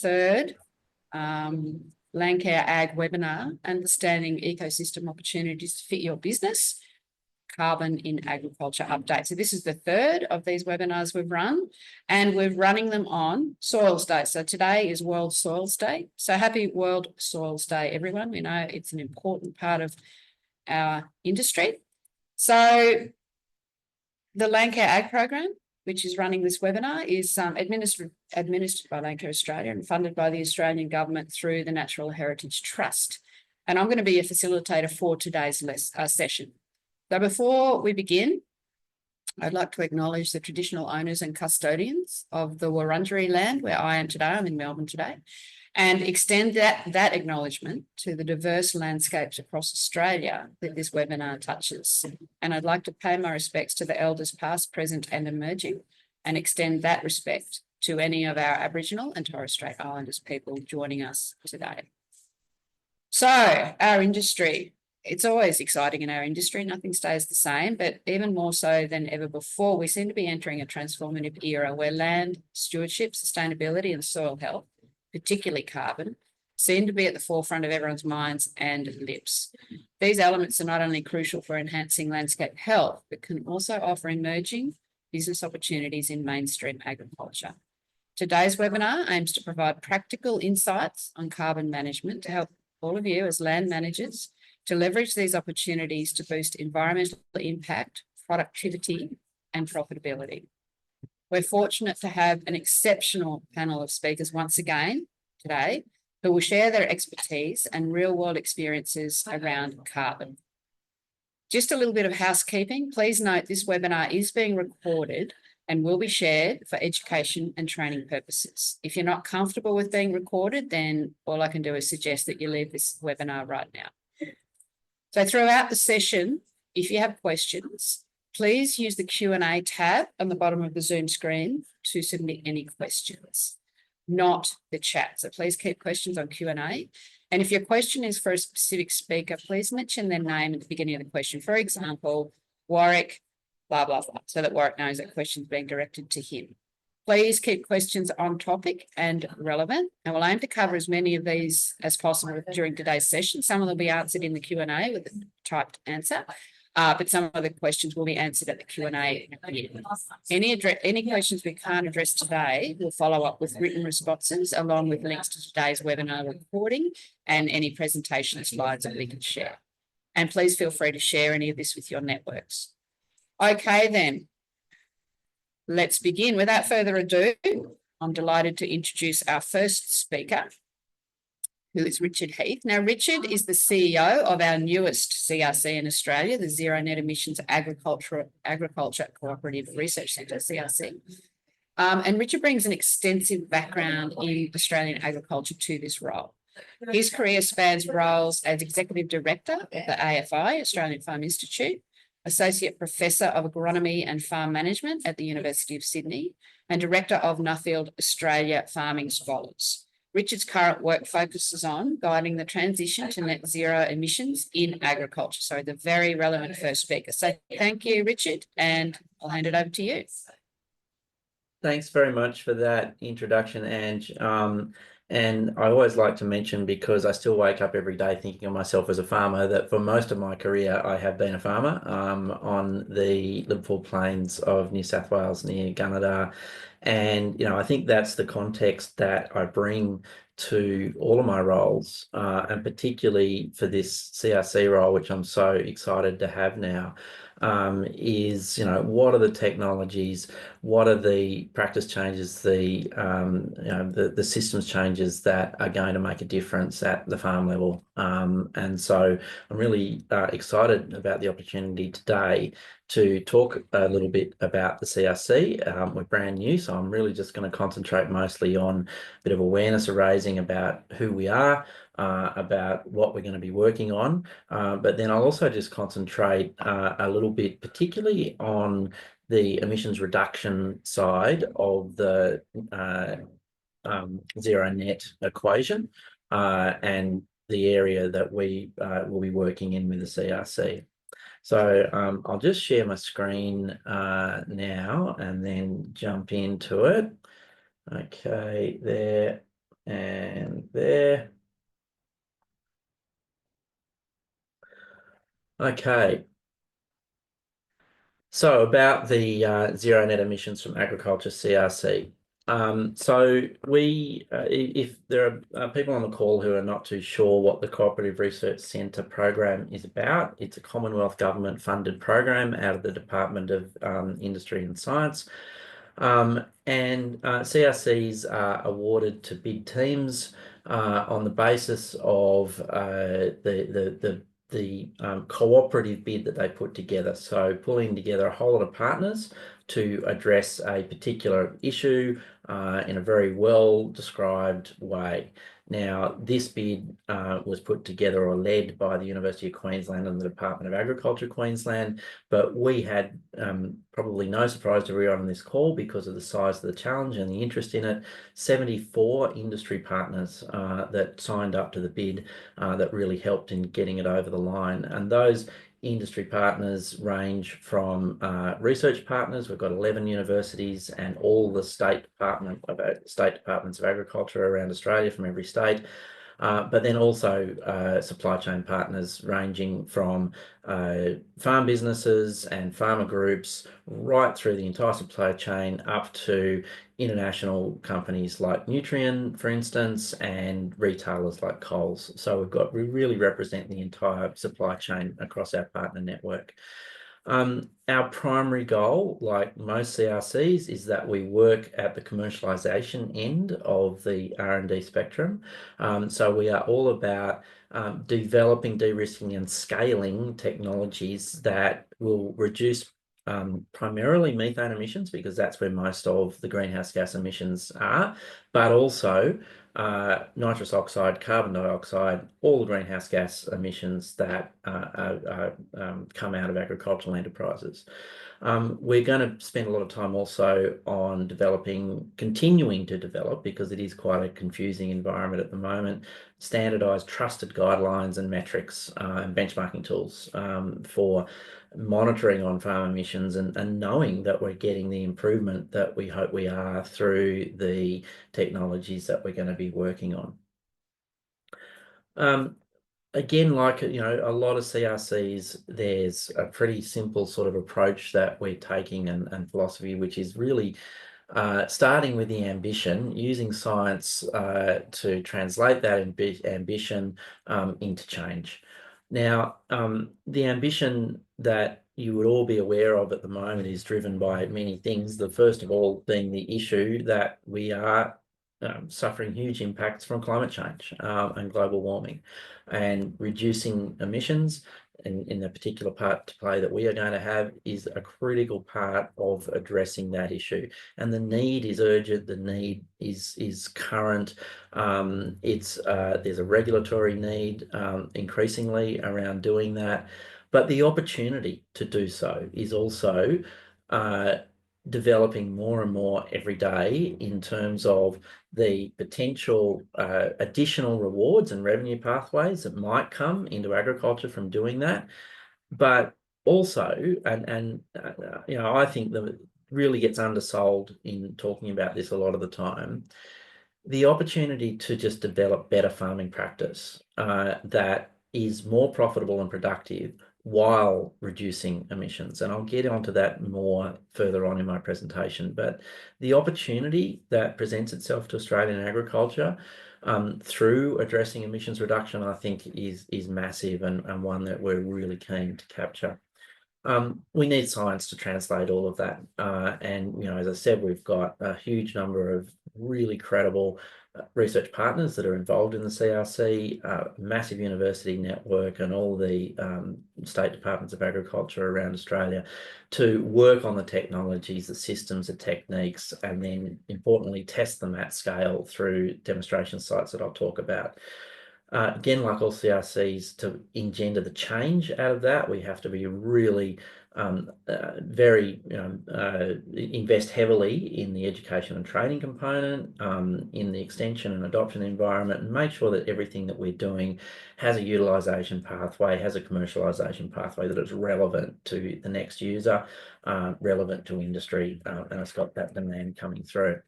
third Landcare Ag Webinar, Understanding Ecosystem Opportunities to Fit Your Business, Carbon in Agriculture Update. So this is the third of these webinars we've run, and we're running them on Soils Day. So today is World Soils Day. So happy World Soils Day, everyone. We know it's an important part of our industry. So the Landcare Ag program, which is running this webinar, is administered by Landcare Australia and funded by the Australian government through the Natural Heritage Trust. And I'm going to be a facilitator for today's session. So before we begin, I'd like to acknowledge the traditional owners and custodians of the Wurundjeri land where I am today. I'm in Melbourne today, and extend that acknowledgement to the diverse landscapes across Australia that this webinar touches. And I'd like to pay my respects to the elders past, present and emerging, and extend that respect to any of our Aboriginal and Torres Strait Islanders people joining us today. So our industry, it's always exciting in our industry. Nothing stays the same, but even more so than ever before, we seem to be entering a transformative era where land stewardship, sustainability and soil health, particularly carbon, seem to be at the forefront of everyone's minds and lips. These elements are not only crucial for enhancing landscape health, but can also offer emerging business opportunities in mainstream agriculture. Today's webinar aims to provide practical insights on carbon management to help all of you as land managers to leverage these opportunities to boost environmental impact, productivity and profitability. We're fortunate to have an exceptional panel of speakers once again today who will share their expertise and real-world experiences around carbon. Just a little bit of housekeeping. Please note this webinar is being recorded and will be shared for education and training purposes. If you're not comfortable with being recorded, then all I can do is suggest that you leave this webinar right now. So throughout the session, if you have questions, please use the Q&A tab on the bottom of the Zoom screen to submit any questions, not the chat. So please keep questions on Q&A. And if your question is for a specific speaker, please mention their name at the beginning of the question. For example, Warwick, blah, blah, blah, so that Warwick knows that question is being directed to him. Please keep questions on topic and relevant, and we'll aim to cover as many of these as possible during today's session. Some of them will be answered in the Q&A with a typed answer, but some of the questions will be answered at the Q&A. Any questions we can't address today, we'll follow up with written responses along with links to today's webinar recording and any presentation slides that we can share. And please feel free to share any of this with your networks. Okay, then. Let's begin. Without further ado, I'm delighted to introduce our first speaker, who is Richard Heath. Now, Richard is the CEO of our newest CRC in Australia, the Zero Net Emissions Agriculture Cooperative Research Centre, CRC. And Richard brings an extensive background in Australian agriculture to this role. His career spans roles as Executive Director of the AFI, Australian Farm Institute, Associate Professor of Agronomy and Farm Management at the University of Sydney, and Director of Nuffield Australia Farming Scholars. Richard's current work focuses on guiding the transition to net zero emissions in agriculture. So the very relevant first speaker. So thank you, Richard, and I'll hand it over to you. Thanks very much for that introduction, Ange. And I always like to mention, because I still wake up every day thinking of myself as a farmer, that for most of my career I have been a farmer on the Liverpool Plains of New South Wales near Gunnedah. And, I think that's the context that I bring to all of my roles, and particularly for this CRC role, which I'm so excited to have now. Is, what are the technologies, what are the practice changes, the systems changes that are going to make a difference at the farm level. And so I'm really excited about the opportunity today to talk a little bit about the CRC. We're brand new, so I'm really just going to concentrate mostly on a bit of awareness raising about who we are, about what we're going to be working on, but then I'll also just concentrate a little bit particularly on the emissions reduction side of the zero net equation and the area that we will be working in with the CRC. So I'll just share my screen now and then jump into it. Okay, there. Okay. So about the zero net emissions from agriculture CRC. So if there are people on the call who are not too sure what the Cooperative Research Centre program is about, it's a Commonwealth government funded program out of the Department of Industry and Science. And CRCs are awarded to bid teams on the basis of the cooperative bid that they put together. So pulling together a whole lot of partners to address a particular issue in a very well described way. Now, this bid was put together or led by the University of Queensland and the Department of Agriculture Queensland, but we had probably no surprise to everyone on this call because of the size of the challenge and the interest in it. 74 industry partners that signed up to the bid that really helped in getting it over the line. And those industry partners range from research partners. We've got 11 universities and all the state departments of agriculture around Australia from every state. But then also supply chain partners ranging from farm businesses and farmer groups right through the entire supply chain up to international companies like Nutrien, for instance, and retailers like Coles. So we really represent the entire supply chain across our partner network. Our primary goal, like most CRCs, is that we work at the commercialisation end of the R&D spectrum. So we are all about developing, de-risking and scaling technologies that will reduce primarily methane emissions, because that's where most of the greenhouse gas emissions are, but also nitrous oxide, carbon dioxide, all the greenhouse gas emissions that come out of agricultural enterprises. We're going to spend a lot of time also on continuing to develop, because it is quite a confusing environment at the moment, standardized, trusted guidelines and metrics and benchmarking tools for monitoring on-farm emissions and knowing that we're getting the improvement that we hope we are through the technologies that we're going to be working on. Again, like, you know, a lot of CRCs, there's a pretty simple sort of approach that we're taking and philosophy, which is really starting with the ambition, using science to translate that ambition into change. Now, the ambition that you would all be aware of at the moment is driven by many things. The first of all being the issue that we are suffering huge impacts from climate change and global warming, and reducing emissions in the particular part to play that we are going to have is a critical part of addressing that issue. And the need is urgent, the need is current. There's a regulatory need increasingly around doing that, but the opportunity to do so is also developing more and more every day in terms of the potential additional rewards and revenue pathways that might come into agriculture from doing that. But also, you know, I think that really gets undersold in talking about this a lot of the time, the opportunity to just develop better farming practice that is more profitable and productive while reducing emissions. And I'll get onto that more further on in my presentation. But the opportunity that presents itself to Australian agriculture through addressing emissions reduction, I think is massive, and one that we're really keen to capture. We need science to translate all of that. And, you know, as I said, we've got a huge number of really credible research partners that are involved in the CRC, massive university network, and all the state departments of agriculture around Australia to work on the technologies, the systems, the techniques, and then importantly, test them at scale through demonstration sites that I'll talk about. Again, like all CRCs, to engender the change out of that, we have to be really invest heavily in the education and training component, in the extension and adoption environment, and make sure that everything that we're doing has a utilisation pathway, has a commercialisation pathway that is relevant to the next user, relevant to industry, and it's got that demand coming through.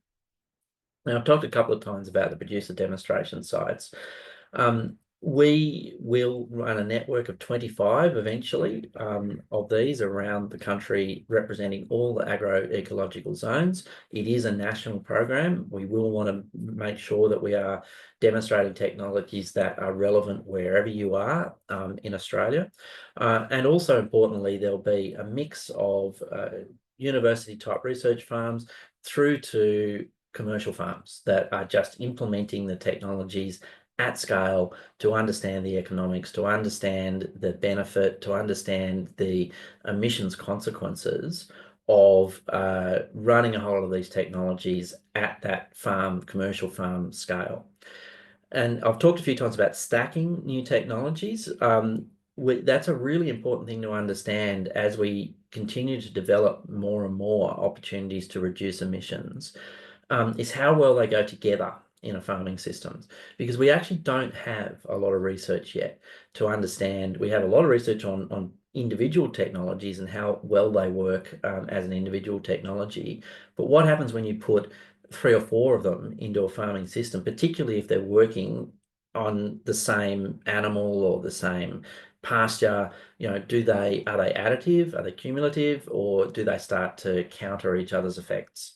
Now, I've talked a couple of times about the producer demonstration sites. We will run a network of 25 eventually of these around the country, representing all the agroecological zones. It is a national program. We will want to make sure that we are demonstrating technologies that are relevant wherever you are in Australia. And also importantly, there'll be a mix of university type research farms through to commercial farms that are just implementing the technologies at scale to understand the economics, to understand the benefit, to understand the emissions consequences of running a whole lot of these technologies at that commercial farm scale. And I've talked a few times about stacking new technologies. That's a really important thing to understand as we continue to develop more and more opportunities to reduce emissions, is how well they go together in a farming system, because we actually don't have a lot of research yet to understand. We have a lot of research on individual technologies and how well they work as an individual technology. But what happens when you put 3 or 4 of them into a farming system, particularly if they're working on the same animal or the same pasture? Are they additive, are they cumulative, or do they start to counter each other's effects?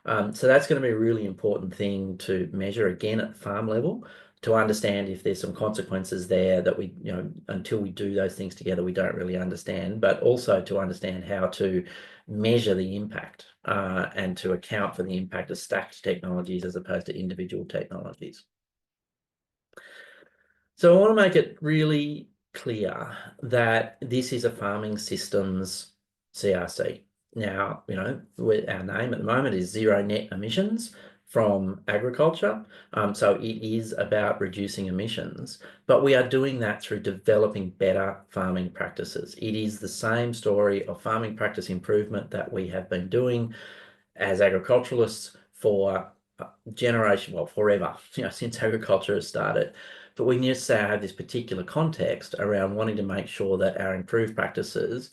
So that's going to be a really important thing to measure again at farm level, to understand if there's some consequences there that we, until we do those things together, we don't really understand, but also to understand how to measure the impact and to account for the impact of stacked technologies as opposed to individual technologies. So I want to make it really clear that this is a farming systems CRC. Now, our name at the moment is Zero Net Emissions from Agriculture. So it is about reducing emissions, but we are doing that through developing better farming practices. It is the same story of farming practice improvement that we have been doing as agriculturalists for forever, since agriculture has started. But we need to say I have this particular context around wanting to make sure that our improved practices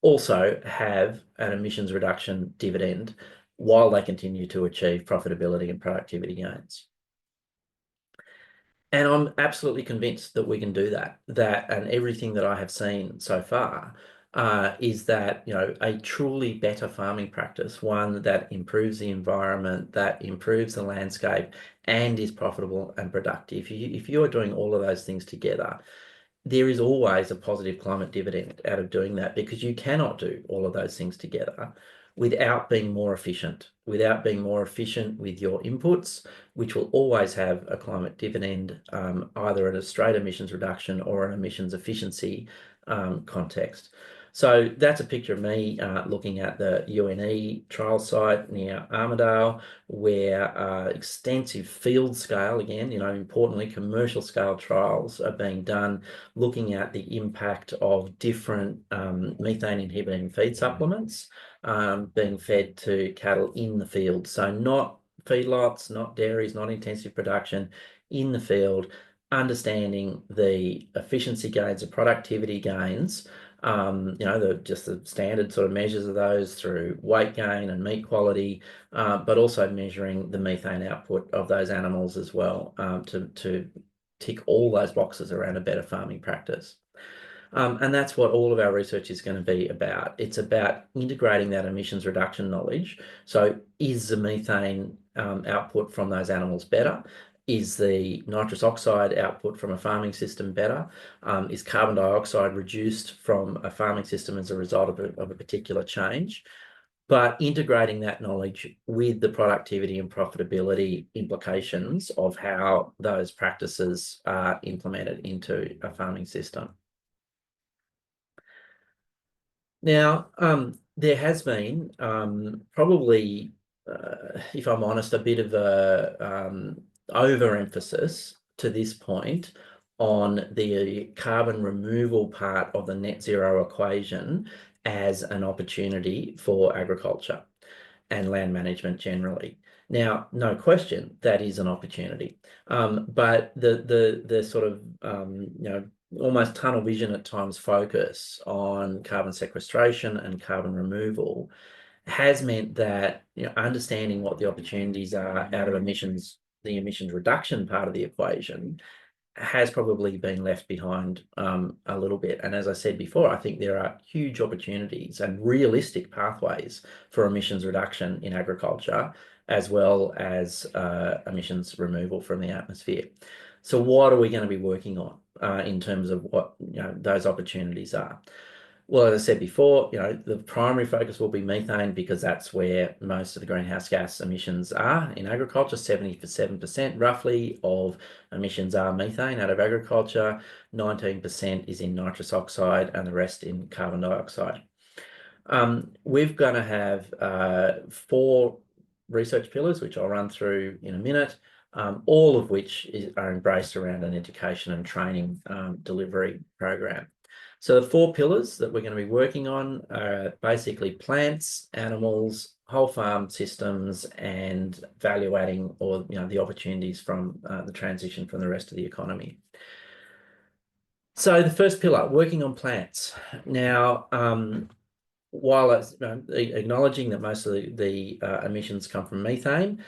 also have an emissions reduction dividend while they continue to achieve profitability and productivity gains. And I'm absolutely convinced that we can do that, and everything that I have seen so far is that, a truly better farming practice, one that improves the environment, that improves the landscape, and is profitable and productive. If you are doing all of those things together, there is always a positive climate dividend out of doing that, because you cannot do all of those things together without being more efficient, with your inputs, which will always have a climate dividend, either at a straight emissions reduction or an emissions efficiency context. So that's a picture of me looking at the UNE trial site near Armidale, where extensive field scale, again, importantly, commercial scale trials are being done, looking at the impact of different methane inhibiting feed supplements being fed to cattle in the field. So not feedlots, not dairies, not intensive production, in the field, understanding the efficiency gains, the productivity gains, just the standard sort of measures of those through weight gain and meat quality, but also measuring the methane output of those animals as well, to tick all those boxes around a better farming practice. And that's what all of our research is going to be about. It's about integrating that emissions reduction knowledge. So is the methane output from those animals better? Is the nitrous oxide output from a farming system better? Is carbon dioxide reduced from a farming system as a result of a particular change? But integrating that knowledge with the productivity and profitability implications of how those practices are implemented into a farming system. Now, there has been probably, if I'm honest, a bit of a overemphasis to this point on the carbon removal part of the net zero equation as an opportunity for agriculture and land management generally. Now, no question, that is an opportunity, but the sort of almost tunnel vision at times focus on carbon sequestration and carbon removal has meant that, understanding what the opportunities are out of emissions, the emissions reduction part of the equation, has probably been left behind a little bit. And as I said before, I think there are huge opportunities and realistic pathways for emissions reduction in agriculture, as well as emissions removal from the atmosphere. So what are we going to be working on in terms of what those opportunities are? Well, as I said before, the primary focus will be methane, because that's where most of the greenhouse gas emissions are in agriculture. 77% roughly of emissions are methane out of agriculture. 19% is in nitrous oxide and the rest in carbon dioxide. We're going to have 4 research pillars, which I'll run through in a minute, all of which are embraced around an education and training delivery program. So the 4 pillars that we're going to be working on are basically plants, animals, whole farm systems, and value adding, or the opportunities from the transition from the rest of the economy. So the first pillar, working on plants. Now, while it's acknowledging that most of the emissions come from methane,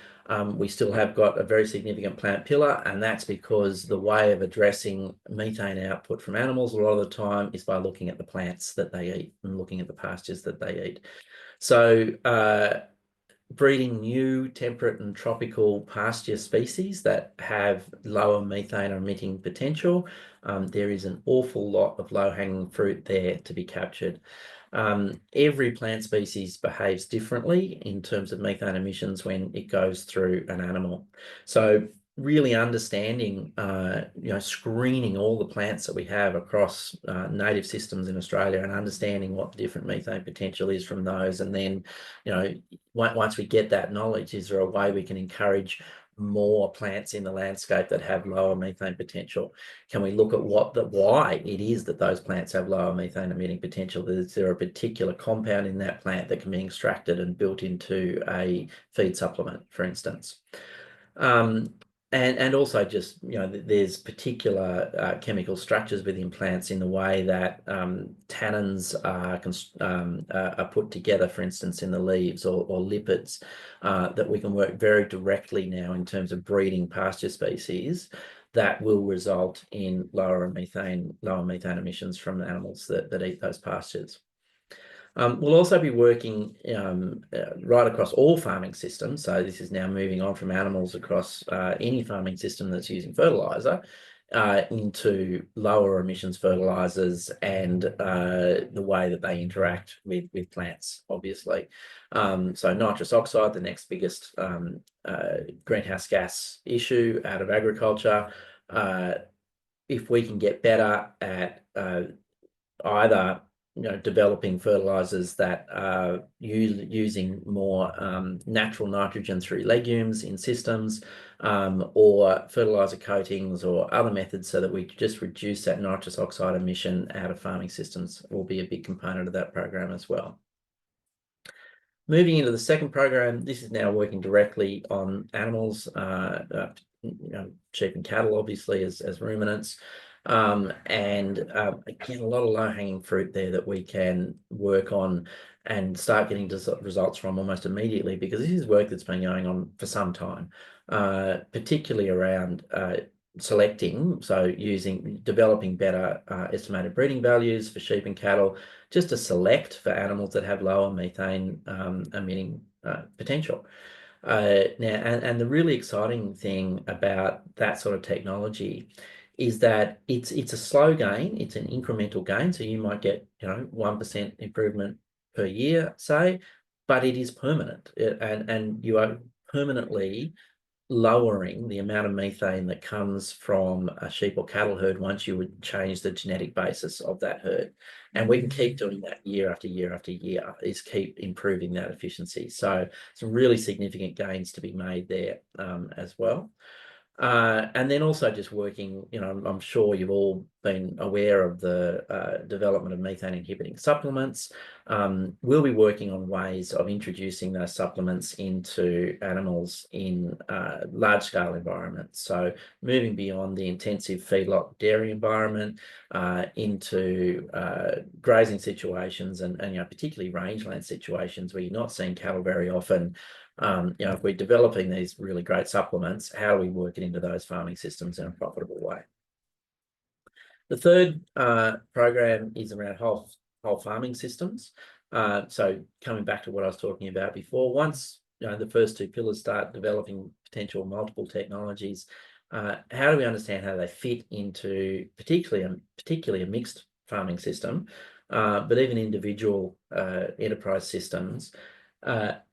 we still have got a very significant plant pillar, and that's because the way of addressing methane output from animals a lot of the time is by looking at the plants that they eat and looking at the pastures that they eat. So breeding new temperate and tropical pasture species that have lower methane emitting potential, there is an awful lot of low-hanging fruit there to be captured. Every plant species behaves differently in terms of methane emissions when it goes through an animal. So really understanding, screening all the plants that we have across native systems in Australia, and understanding what the different methane potential is from those. And then, once we get that knowledge, is there a way we can encourage more plants in the landscape that have lower methane potential? Can we look at why it is that those plants have lower methane emitting potential? Is there a particular compound in that plant that can be extracted and built into a feed supplement, for instance? And also just, there's particular chemical structures within plants in the way that tannins are put together, for instance, in the leaves, or lipids, that we can work very directly now in terms of breeding pasture species that will result in lower methane emissions from animals that eat those pastures. We'll also be working right across all farming systems. So this is now moving on from animals across any farming system that's using fertilizer into lower emissions fertilizers and the way that they interact with plants, obviously. So nitrous oxide, the next biggest greenhouse gas issue out of agriculture. If we can get better at either developing fertilizers that are using more natural nitrogen through legumes in systems, or fertilizer coatings or other methods, so that we just reduce that nitrous oxide emission out of farming systems, will be a big component of that program as well. Moving into the second program, this is now working directly on animals, sheep and cattle, obviously, as ruminants. Again, a lot of low-hanging fruit there that we can work on and start getting results from almost immediately, because this is work that's been going on for some time, particularly around selecting, so developing better estimated breeding values for sheep and cattle, just to select for animals that have lower methane emitting potential. Now, and the really exciting thing about that sort of technology is that it's a slow gain, it's an incremental gain. So you might get 1% improvement per year, say, but it is permanent, and you are permanently lowering the amount of methane that comes from a sheep or cattle herd once you would change the genetic basis of that herd. And we can keep doing that year after year after year, is keep improving that efficiency. So some really significant gains to be made there as well. And then also just working, I'm sure you've all been aware of the development of methane inhibiting supplements. We'll be working on ways of introducing those supplements into animals in large-scale environments. So moving beyond the intensive feedlot dairy environment into grazing situations, and particularly rangeland situations where you're not seeing cattle very often. If we're developing these really great supplements, how do we work it into those farming systems in a profitable way? The third program is around whole farming systems. So coming back to what I was talking about before, once the first two pillars start developing potential multiple technologies, how do we understand how they fit into particularly a mixed farming system, but even individual enterprise systems?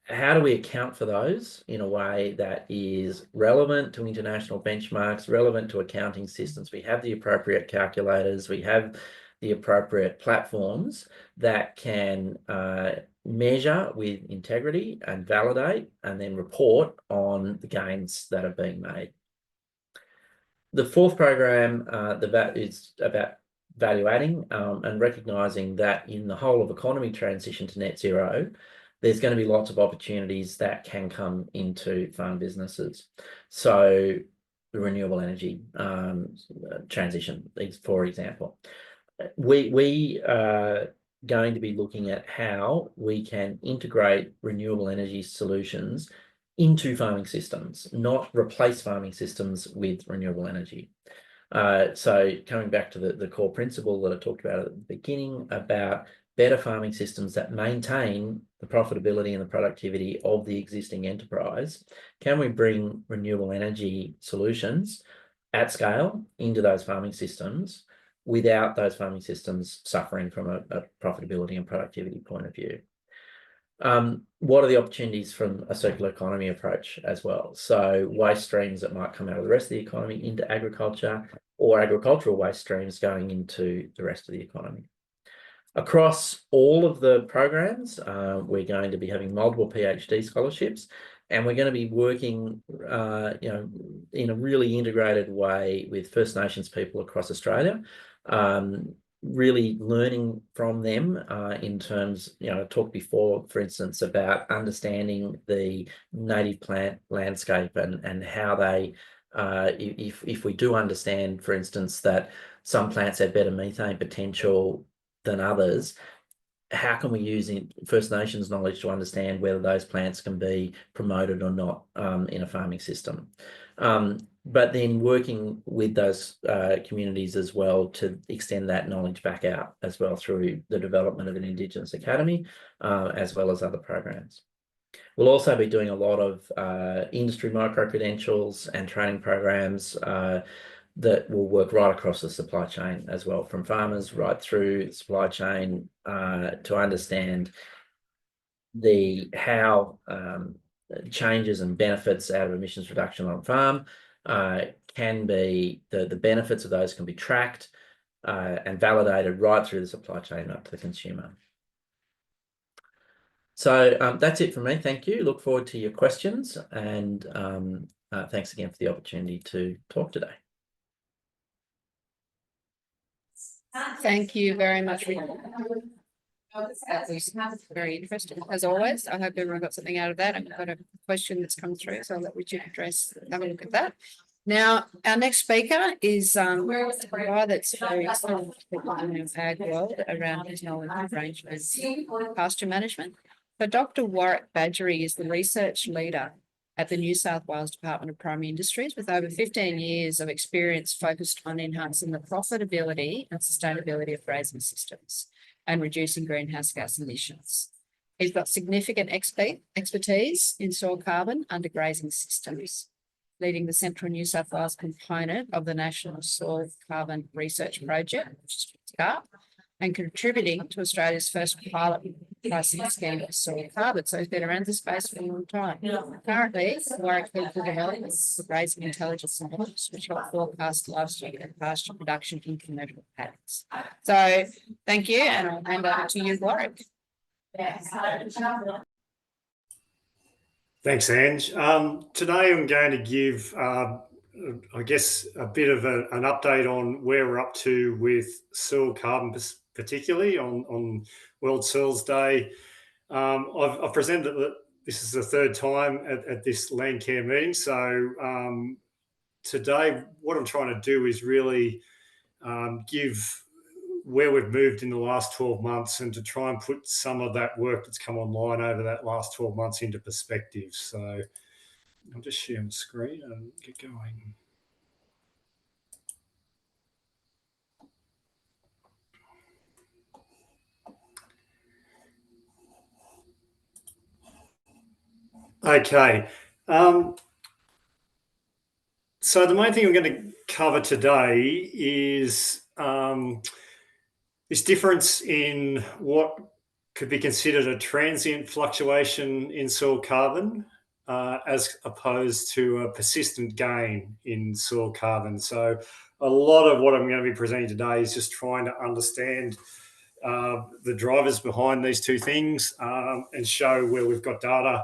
How do we account for those in a way that is relevant to international benchmarks, relevant to accounting systems? We have the appropriate calculators, we have the appropriate platforms that can measure with integrity and validate and then report on the gains that are being made. The fourth program is about value adding and recognising that in the whole of economy transition to net zero, there's going to be lots of opportunities that can come into farm businesses. So the renewable energy transition, for example. We are going to be looking at how we can integrate renewable energy solutions into farming systems, not replace farming systems with renewable energy. So coming back to the core principle that I talked about at the beginning about better farming systems that maintain the profitability and the productivity of the existing enterprise, can we bring renewable energy solutions at scale into those farming systems without those farming systems suffering from a profitability and productivity point of view? What are the opportunities from a circular economy approach as well? So waste streams that might come out of the rest of the economy into agriculture, or agricultural waste streams going into the rest of the economy. Across all of the programs, we're going to be having multiple PhD scholarships, and we're going to be working in a really integrated way with First Nations people across Australia, really learning from them in terms, I talked before, for instance, about understanding the native plant landscape and how they, if we do understand, for instance, that some plants have better methane potential than others, how can we use First Nations knowledge to understand whether those plants can be promoted or not in a farming system? But then working with those communities as well to extend that knowledge back out as well through the development of an Indigenous Academy, as well as other programs. We'll also be doing a lot of industry micro-credentials and training programs that will work right across the supply chain as well, from farmers right through the supply chain to understand how changes and benefits out of emissions reduction on farm can be, the benefits of those can be tracked and validated right through the supply chain up to the consumer. So that's it from me. Thank you. Look forward to your questions, and thanks again for the opportunity to talk today. Thank you very much. That was very interesting, as always. I hope everyone got something out of that. I've got a question that's come through, so I'll let Richard address, have a look at that. Now, our next speaker is a guy that's very excellent in the ag world around his knowledge of rangeland pasture management. So Dr. Warwick Badgery is the research leader at the New South Wales Department of Primary Industries, with over 15 years of experience focused on enhancing the profitability and sustainability of grazing systems and reducing greenhouse gas emissions. He's got significant expertise in soil carbon under grazing systems, leading the Central New South Wales component of the National Soil Carbon Research Project, which is SCARP, and contributing to Australia's first pilot pricing scheme for soil carbon. So he's been around this space for a long time. Currently, Warwick leads the development of grazing intelligence models, which help forecast livestock and pasture production in commercial patterns. So thank you, and I'll hand over to you, Warwick. Thanks, Ange. Today I'm going to give, I guess, a bit of an update on where we're up to with soil carbon, particularly on World Soils Day. I've presented that this is the third time at this Landcare meeting. So today what I'm trying to do is really give where we've moved in the last 12 months and to try and put some of that work that's come online over that last 12 months into perspective. So I'll just share my screen and get going. Okay. So the main thing I'm going to cover today is this difference in what could be considered a transient fluctuation in soil carbon as opposed to a persistent gain in soil carbon. So a lot of what I'm going to be presenting today is just trying to understand the drivers behind these two things and show where we've got data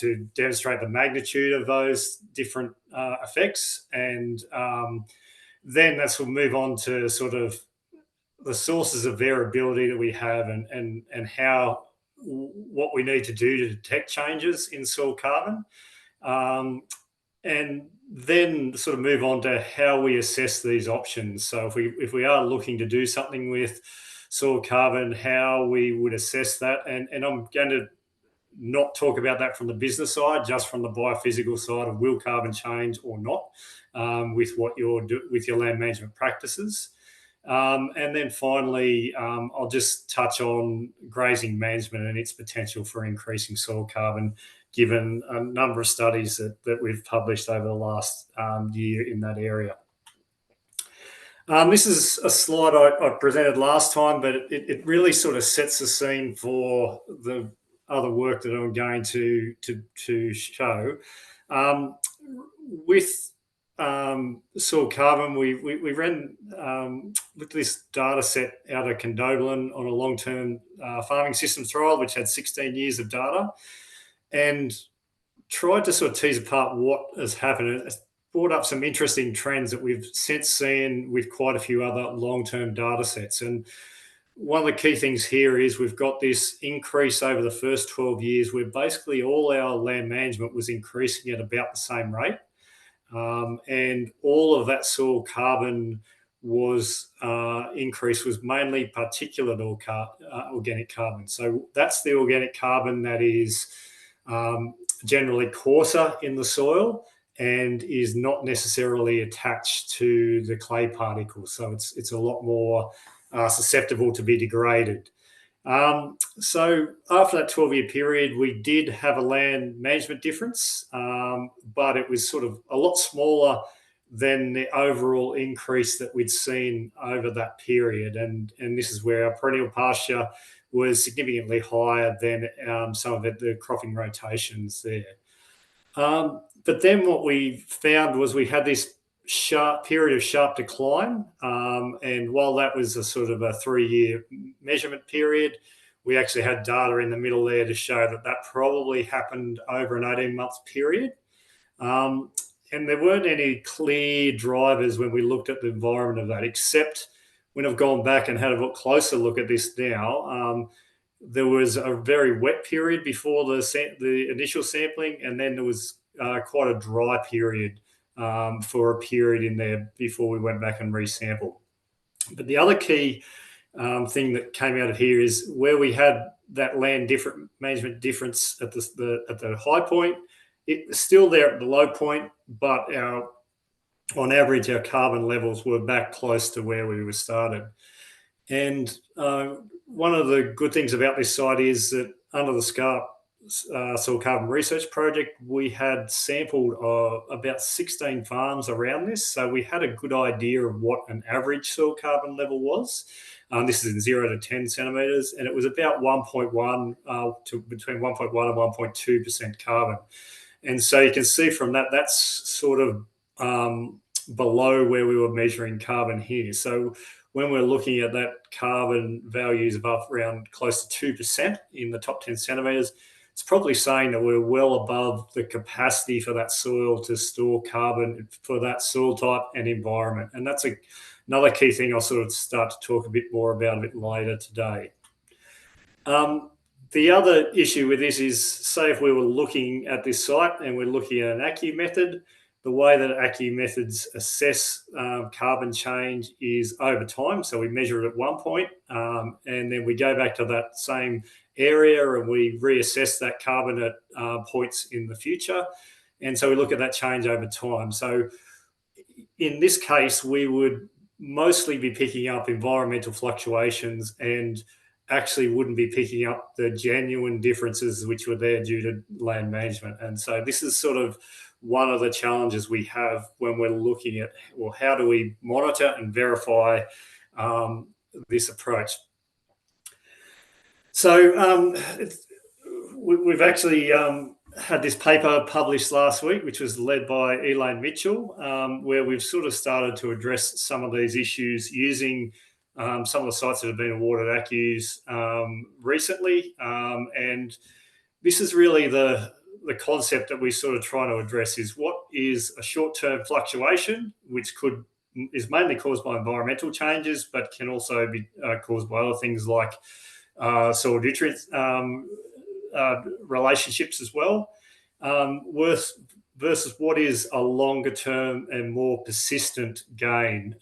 to demonstrate the magnitude of those different effects. And then that's we'll move on to sort of the sources of variability that we have and how what we need to do to detect changes in soil carbon. And then sort of move on to how we assess these options. So if we are looking to do something with soil carbon, how we would assess that. And I'm going to not talk about that from the business side, just from the biophysical side of will carbon change or not with what with your land management practices. And then finally, I'll just touch on grazing management and its potential for increasing soil carbon, given a number of studies that we've published over the last year in that area. This is a slide I presented last time, but it really sort of sets the scene for the other work that I'm going to show. With soil carbon, we ran with this data set out of Condobolin on a long-term farming systems trial, which had 16 years of data, and tried to sort of tease apart what has happened. It's brought up some interesting trends that we've since seen with quite a few other long-term data sets. And one of the key things here is we've got this increase over the first 12 years where basically all our land management was increasing at about the same rate. And all of that soil carbon was increase was mainly particulate organic carbon. So that's the organic carbon that is generally coarser in the soil and is not necessarily attached to the clay particles. So it's a lot more susceptible to be degraded. So after that 12-year period, we did have a land management difference, but it was sort of a lot smaller than the overall increase that we'd seen over that period. And this is where our perennial pasture was significantly higher than some of the cropping rotations there. But then what we found was we had this period of sharp decline. And while that was a sort of a 3-year measurement period, we actually had data in the middle there to show that probably happened over an 18-month period. And there weren't any clear drivers when we looked at the environment of that, except when I've gone back and had a closer look at this now. There was a very wet period before the initial sampling, and then there was quite a dry period for a period in there before we went back and resampled. But the other key thing that came out of here is where we had that land management difference at the high point. It's still there at the low point, but on average, our carbon levels were back close to where we were started. And one of the good things about this site is that under the SCARP Soil Carbon Research Project, we had sampled about 16 farms around this. So we had a good idea of what an average soil carbon level was. This is in 0 to 10 centimetres, and it was about 1.1 to between 1.1 and 1.2% carbon. And so you can see from that, that's sort of below where we were measuring carbon here. So when we're looking at that carbon values above around close to 2% in the top 10 centimetres, it's probably saying that we're well above the capacity for that soil to store carbon for that soil type and environment. And that's another key thing I'll sort of start to talk a bit more about a bit later today. The other issue with this is, say if we were looking at this site and we're looking at an ACCU method, the way that ACCU methods assess carbon change is over time. So we measure it at one point and then we go back to that same area and we reassess that carbon at points in the future. And so we look at that change over time. So in this case, we would mostly be picking up environmental fluctuations and actually wouldn't be picking up the genuine differences which were there due to land management. And so this is sort of one of the challenges we have when we're looking at, well, how do we monitor and verify this approach? So we've actually had this paper published last week, which was led by Elaine Mitchell, where we've sort of started to address some of these issues using some of the sites that have been awarded ACCUs recently. And this is really the concept that we sort of try to address is what is a short-term fluctuation, which is mainly caused by environmental changes, but can also be caused by other things like soil nutrient relationships as well, versus what is a longer term and more persistent gain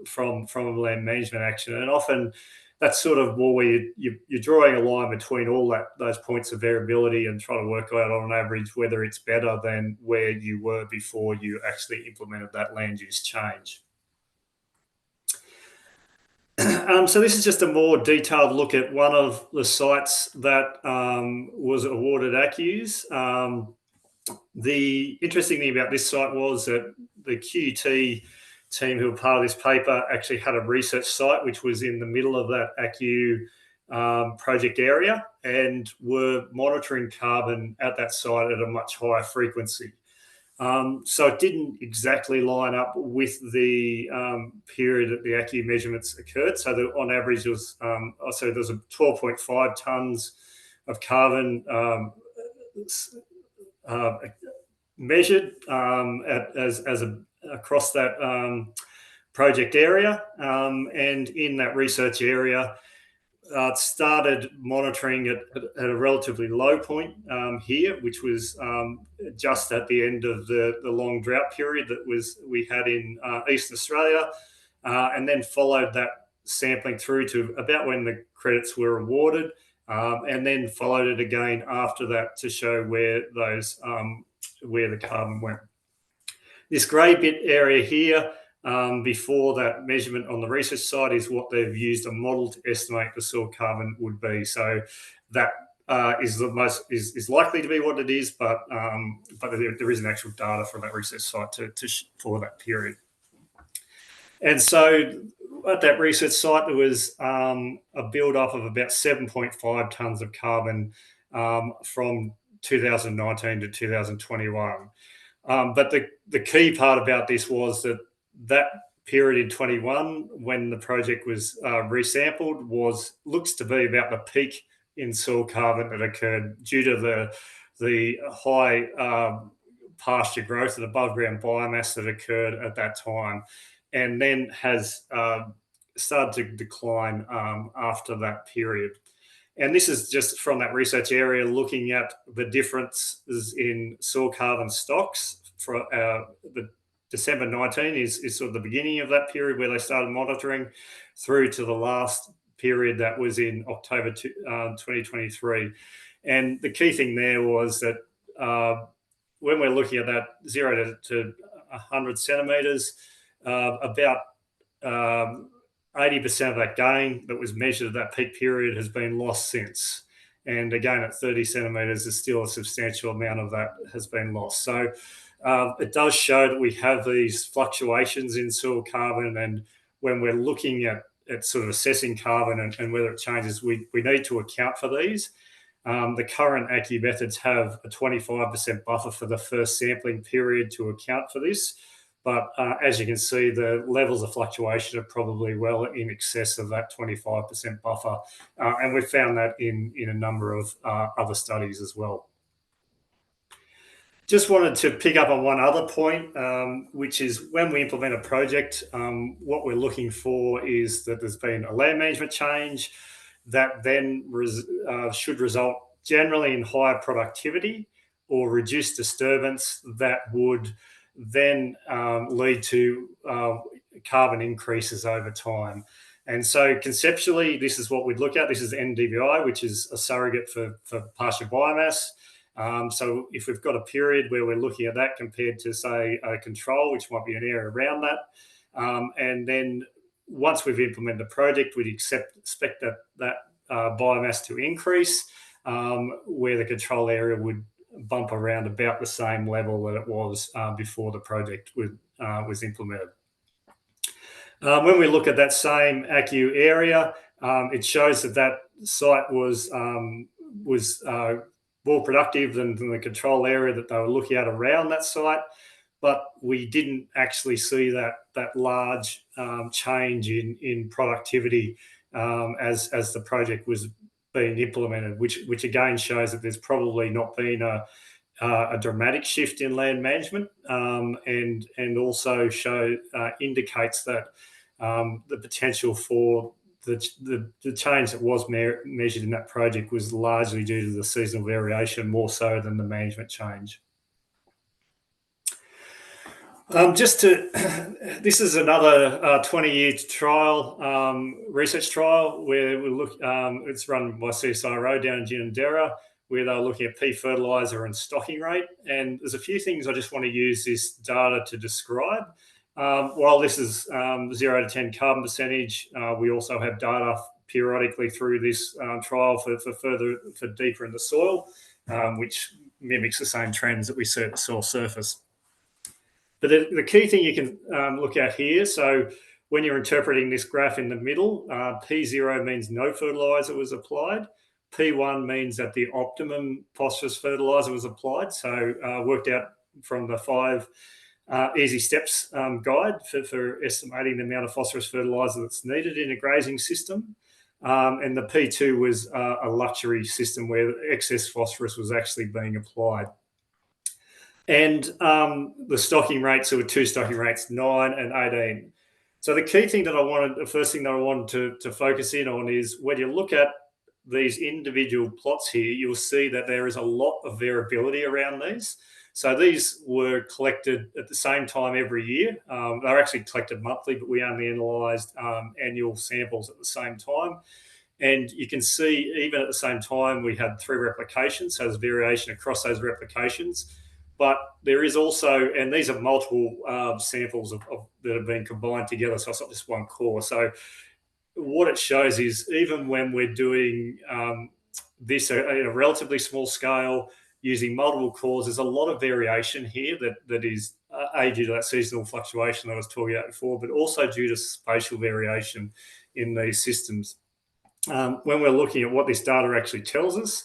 from land management action. And often that's sort of more where you're drawing a line between all those points of variability and trying to work out on average whether it's better than where you were before you actually implemented that land use change. So this is just a more detailed look at one of the sites that was awarded ACCUs. The interesting thing about this site was that the QT team who were part of this paper actually had a research site which was in the middle of that ACCU project area and were monitoring carbon at that site at a much higher frequency. So it didn't exactly line up with the period that the ACCU measurements occurred. So on average, it was so there's a 12.5 tonnes of carbon measured across that project area, and in that research area. Started monitoring it at a relatively low point here, which was just at the end of the long drought period that we had in Eastern Australia, and then followed that sampling through to about when the credits were awarded, and then followed it again after that to show where the carbon went. This grey bit area here, before that measurement on the research side, is what they've used a model to estimate the soil carbon would be. So that is likely to be what it is, but there isn't actual data from that research site for that period. And so at that research site, there was a build-up of about 7.5 tonnes of carbon from 2019 to 2021. But the key part about this was that period in 21, when the project was resampled, looks to be about the peak in soil carbon that occurred due to the high pasture growth and above ground biomass that occurred at that time, and then has started to decline after that period. And this is just from that research area looking at the differences in soil carbon stocks. For the December 19 is sort of the beginning of that period where they started monitoring, through to the last period that was in October 2023. And the key thing there was that when we're looking at that 0 to 100 centimetres, about 80% of that gain that was measured at that peak period has been lost since. And again, at 30 centimetres, there's still a substantial amount of that has been lost. So it does show that we have these fluctuations in soil carbon, and when we're looking at sort of assessing carbon and whether it changes, we need to account for these. The current ACCU methods have a 25% buffer for the first sampling period to account for this. But as you can see, the levels of fluctuation are probably well in excess of that 25% buffer. And we've found that in a number of other studies as well. Just wanted to pick up on one other point, which is when we implement a project, what we're looking for is that there's been a land management change that then should result generally in higher productivity or reduced disturbance that would then lead to carbon increases over time. And so conceptually, this is what we'd look at. This is NDVI, which is a surrogate for pasture biomass. So if we've got a period where we're looking at that compared to, say, a control, which might be an area around that, and then once we've implemented the project, we'd expect that biomass to increase, where the control area would bump around about the same level that it was before the project was implemented. When we look at that same ACCU area, it shows that site was more productive than the control area that they were looking at around that site, but we didn't actually see that large change in productivity as the project was being implemented, which again shows that there's probably not been a dramatic shift in land management, and also indicates that the potential for the change that was measured in that project was largely due to the seasonal variation more so than the management change. This is another 20-year trial, research trial where we look. It's run by CSIRO down in Ginninderra, where they're looking at pea fertiliser and stocking rate. And there's a few things I just want to use this data to describe. While this is 0 to 10 carbon percentage, we also have data periodically through this trial for deeper in the soil, which mimics the same trends that we see at the soil surface. But the key thing you can look at here, so when you're interpreting this graph in the middle, P0 means no fertiliser was applied. P1 means that the optimum phosphorus fertiliser was applied. So worked out from the 5 easy steps guide for estimating the amount of phosphorus fertiliser that's needed in a grazing system. And the P2 was a luxury system where excess phosphorus was actually being applied. And the stocking rates, there were 2 stocking rates, 9 and 18. So the key thing the first thing that I wanted to focus in on is when you look at these individual plots here, you'll see that there is a lot of variability around these. So these were collected at the same time every year. They're actually collected monthly, but we only analysed annual samples at the same time. And you can see even at the same time, we had 3 replications. So there's variation across those replications. But there is also, and these are multiple samples that have been combined together. So it's not just one core. So what it shows is even when we're doing this at a relatively small scale, using multiple cores, there's a lot of variation here that is due to that seasonal fluctuation that I was talking about before, but also due to spatial variation in these systems. When we're looking at what this data actually tells us,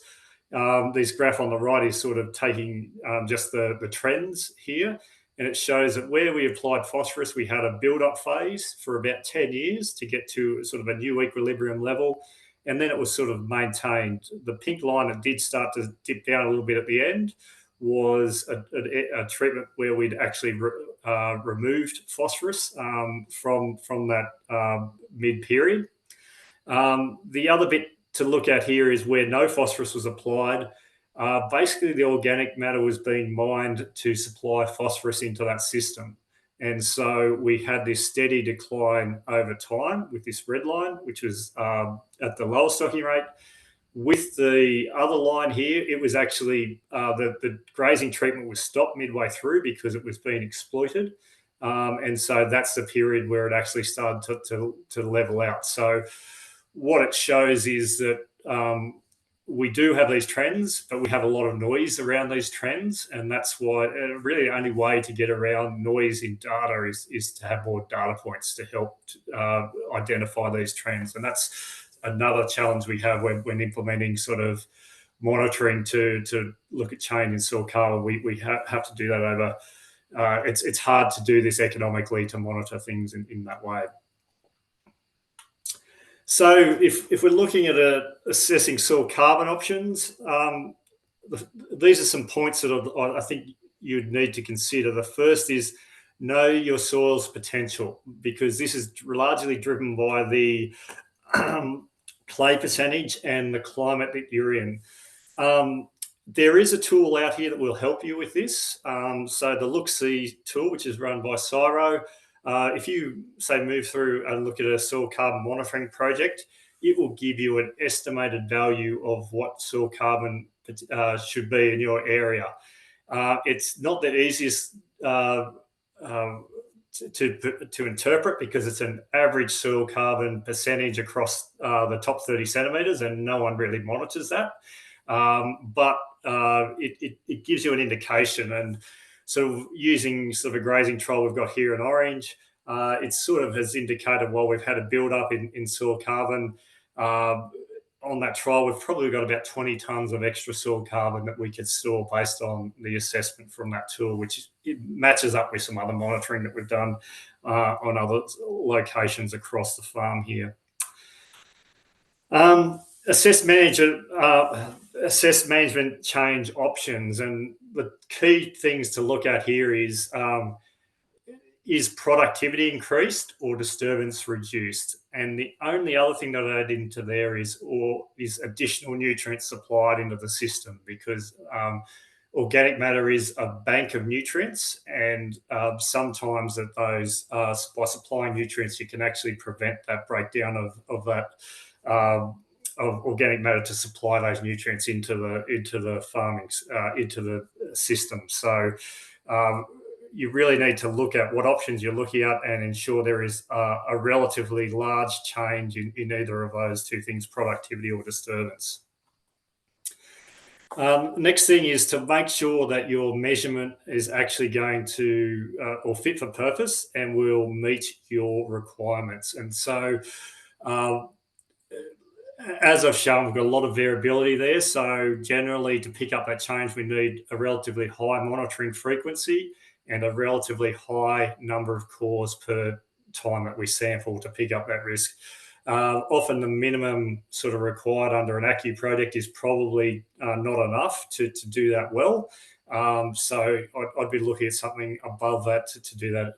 this graph on the right is sort of taking just the trends here. And it shows that where we applied phosphorus, we had a build-up phase for about 10 years to get to sort of a new equilibrium level. And then it was sort of maintained. The pink line that did start to dip down a little bit at the end was a treatment where we'd actually removed phosphorus from that mid-period. The other bit to look at here is where no phosphorus was applied. Basically, the organic matter was being mined to supply phosphorus into that system. And so we had this steady decline over time with this red line, which was at the lower stocking rate. With the other line here, it was actually the grazing treatment was stopped midway through because it was being exploited. And so that's the period where it actually started to level out. So what it shows is that we do have these trends, but we have a lot of noise around these trends. And that's why really the only way to get around noise in data is to have more data points to help identify these trends. And that's another challenge we have when implementing sort of monitoring to look at change in soil carbon. We have to do that over. It's hard to do this economically to monitor things in that way. So if we're looking at assessing soil carbon options, these are some points that I think you'd need to consider. The first is know your soil's potential, because this is largely driven by the clay percentage and the climate that you're in. There is a tool out here that will help you with this. So the Look-See tool, which is run by CSIRO, if you say move through and look at a soil carbon monitoring project, it will give you an estimated value of what soil carbon should be in your area. It's not the easiest to interpret, because it's an average soil carbon percentage across the top 30 centimetres, and no one really monitors that. But it gives you an indication, and sort of using sort of a grazing trial we've got here in orange, it sort of has indicated, well, we've had a build up in soil carbon. On that trial, we've probably got about 20 tonnes of extra soil carbon that we could store based on the assessment from that tool, which it matches up with some other monitoring that we've done on other locations across the farm here. Assess management change options, and the key things to look at here is productivity increased or disturbance reduced? And the only other thing that I add into there is additional nutrients supplied into the system, because organic matter is a bank of nutrients, and sometimes at those by supplying nutrients, you can actually prevent that breakdown of that of organic matter to supply those nutrients into the farming into the system. So you really need to look at what options you're looking at and ensure there is a relatively large change in either of those two things, productivity or disturbance. Next thing is to make sure that your measurement is actually going to or fit for purpose and will meet your requirements. And so as I've shown, we've got a lot of variability there. So generally, to pick up that change, we need a relatively high monitoring frequency and a relatively high number of cores per time that we sample to pick up that risk. Often the minimum sort of required under an ACCU project is probably not enough to do that well. So I'd be looking at something above that to do that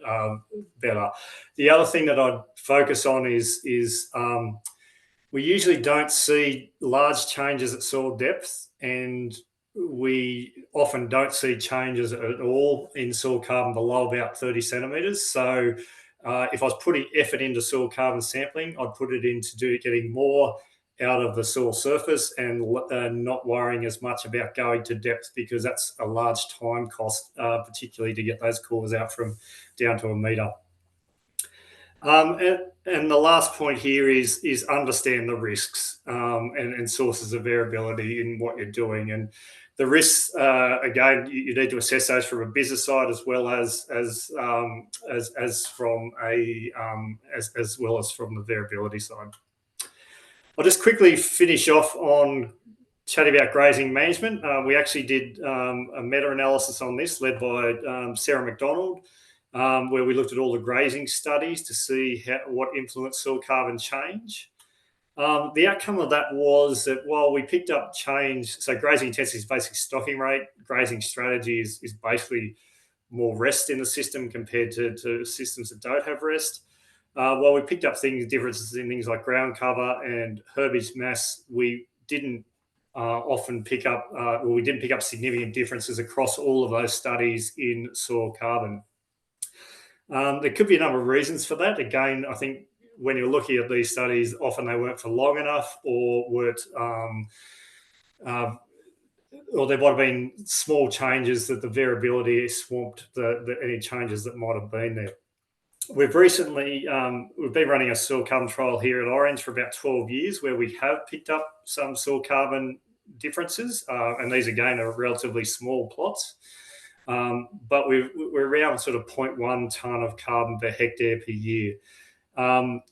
better. The other thing that I'd focus on is we usually don't see large changes at soil depth, and we often don't see changes at all in soil carbon below about 30 centimetres. So if I was putting effort into soil carbon sampling, I'd put it into getting more out of the soil surface and not worrying as much about going to depth, because that's a large time cost, particularly to get those cores out from down to a metre. And the last point here is understand the risks and sources of variability in what you're doing. And the risks, again, you need to assess those from a business side as well as from the variability side. I'll just quickly finish off on chatting about grazing management. We actually did a meta-analysis on this led by Sarah McDonald, where we looked at all the grazing studies to see what influenced soil carbon change. The outcome of that was that while we picked up change, so grazing intensity is basically stocking rate, grazing strategy is basically more rest in the system compared to systems that don't have rest. While we picked up differences in things like ground cover and herbage mass, we didn't often pick up, we didn't pick up significant differences across all of those studies in soil carbon. There could be a number of reasons for that. Again, I think when you're looking at these studies, often they weren't for long enough, or weren't, or there might have been small changes that the variability swamped any changes that might have been there. We've been running a soil carbon trial here at Orange for about 12 years, where we have picked up some soil carbon differences, and these again are relatively small plots. But we're around sort of 0.1 tonne of carbon per hectare per year. And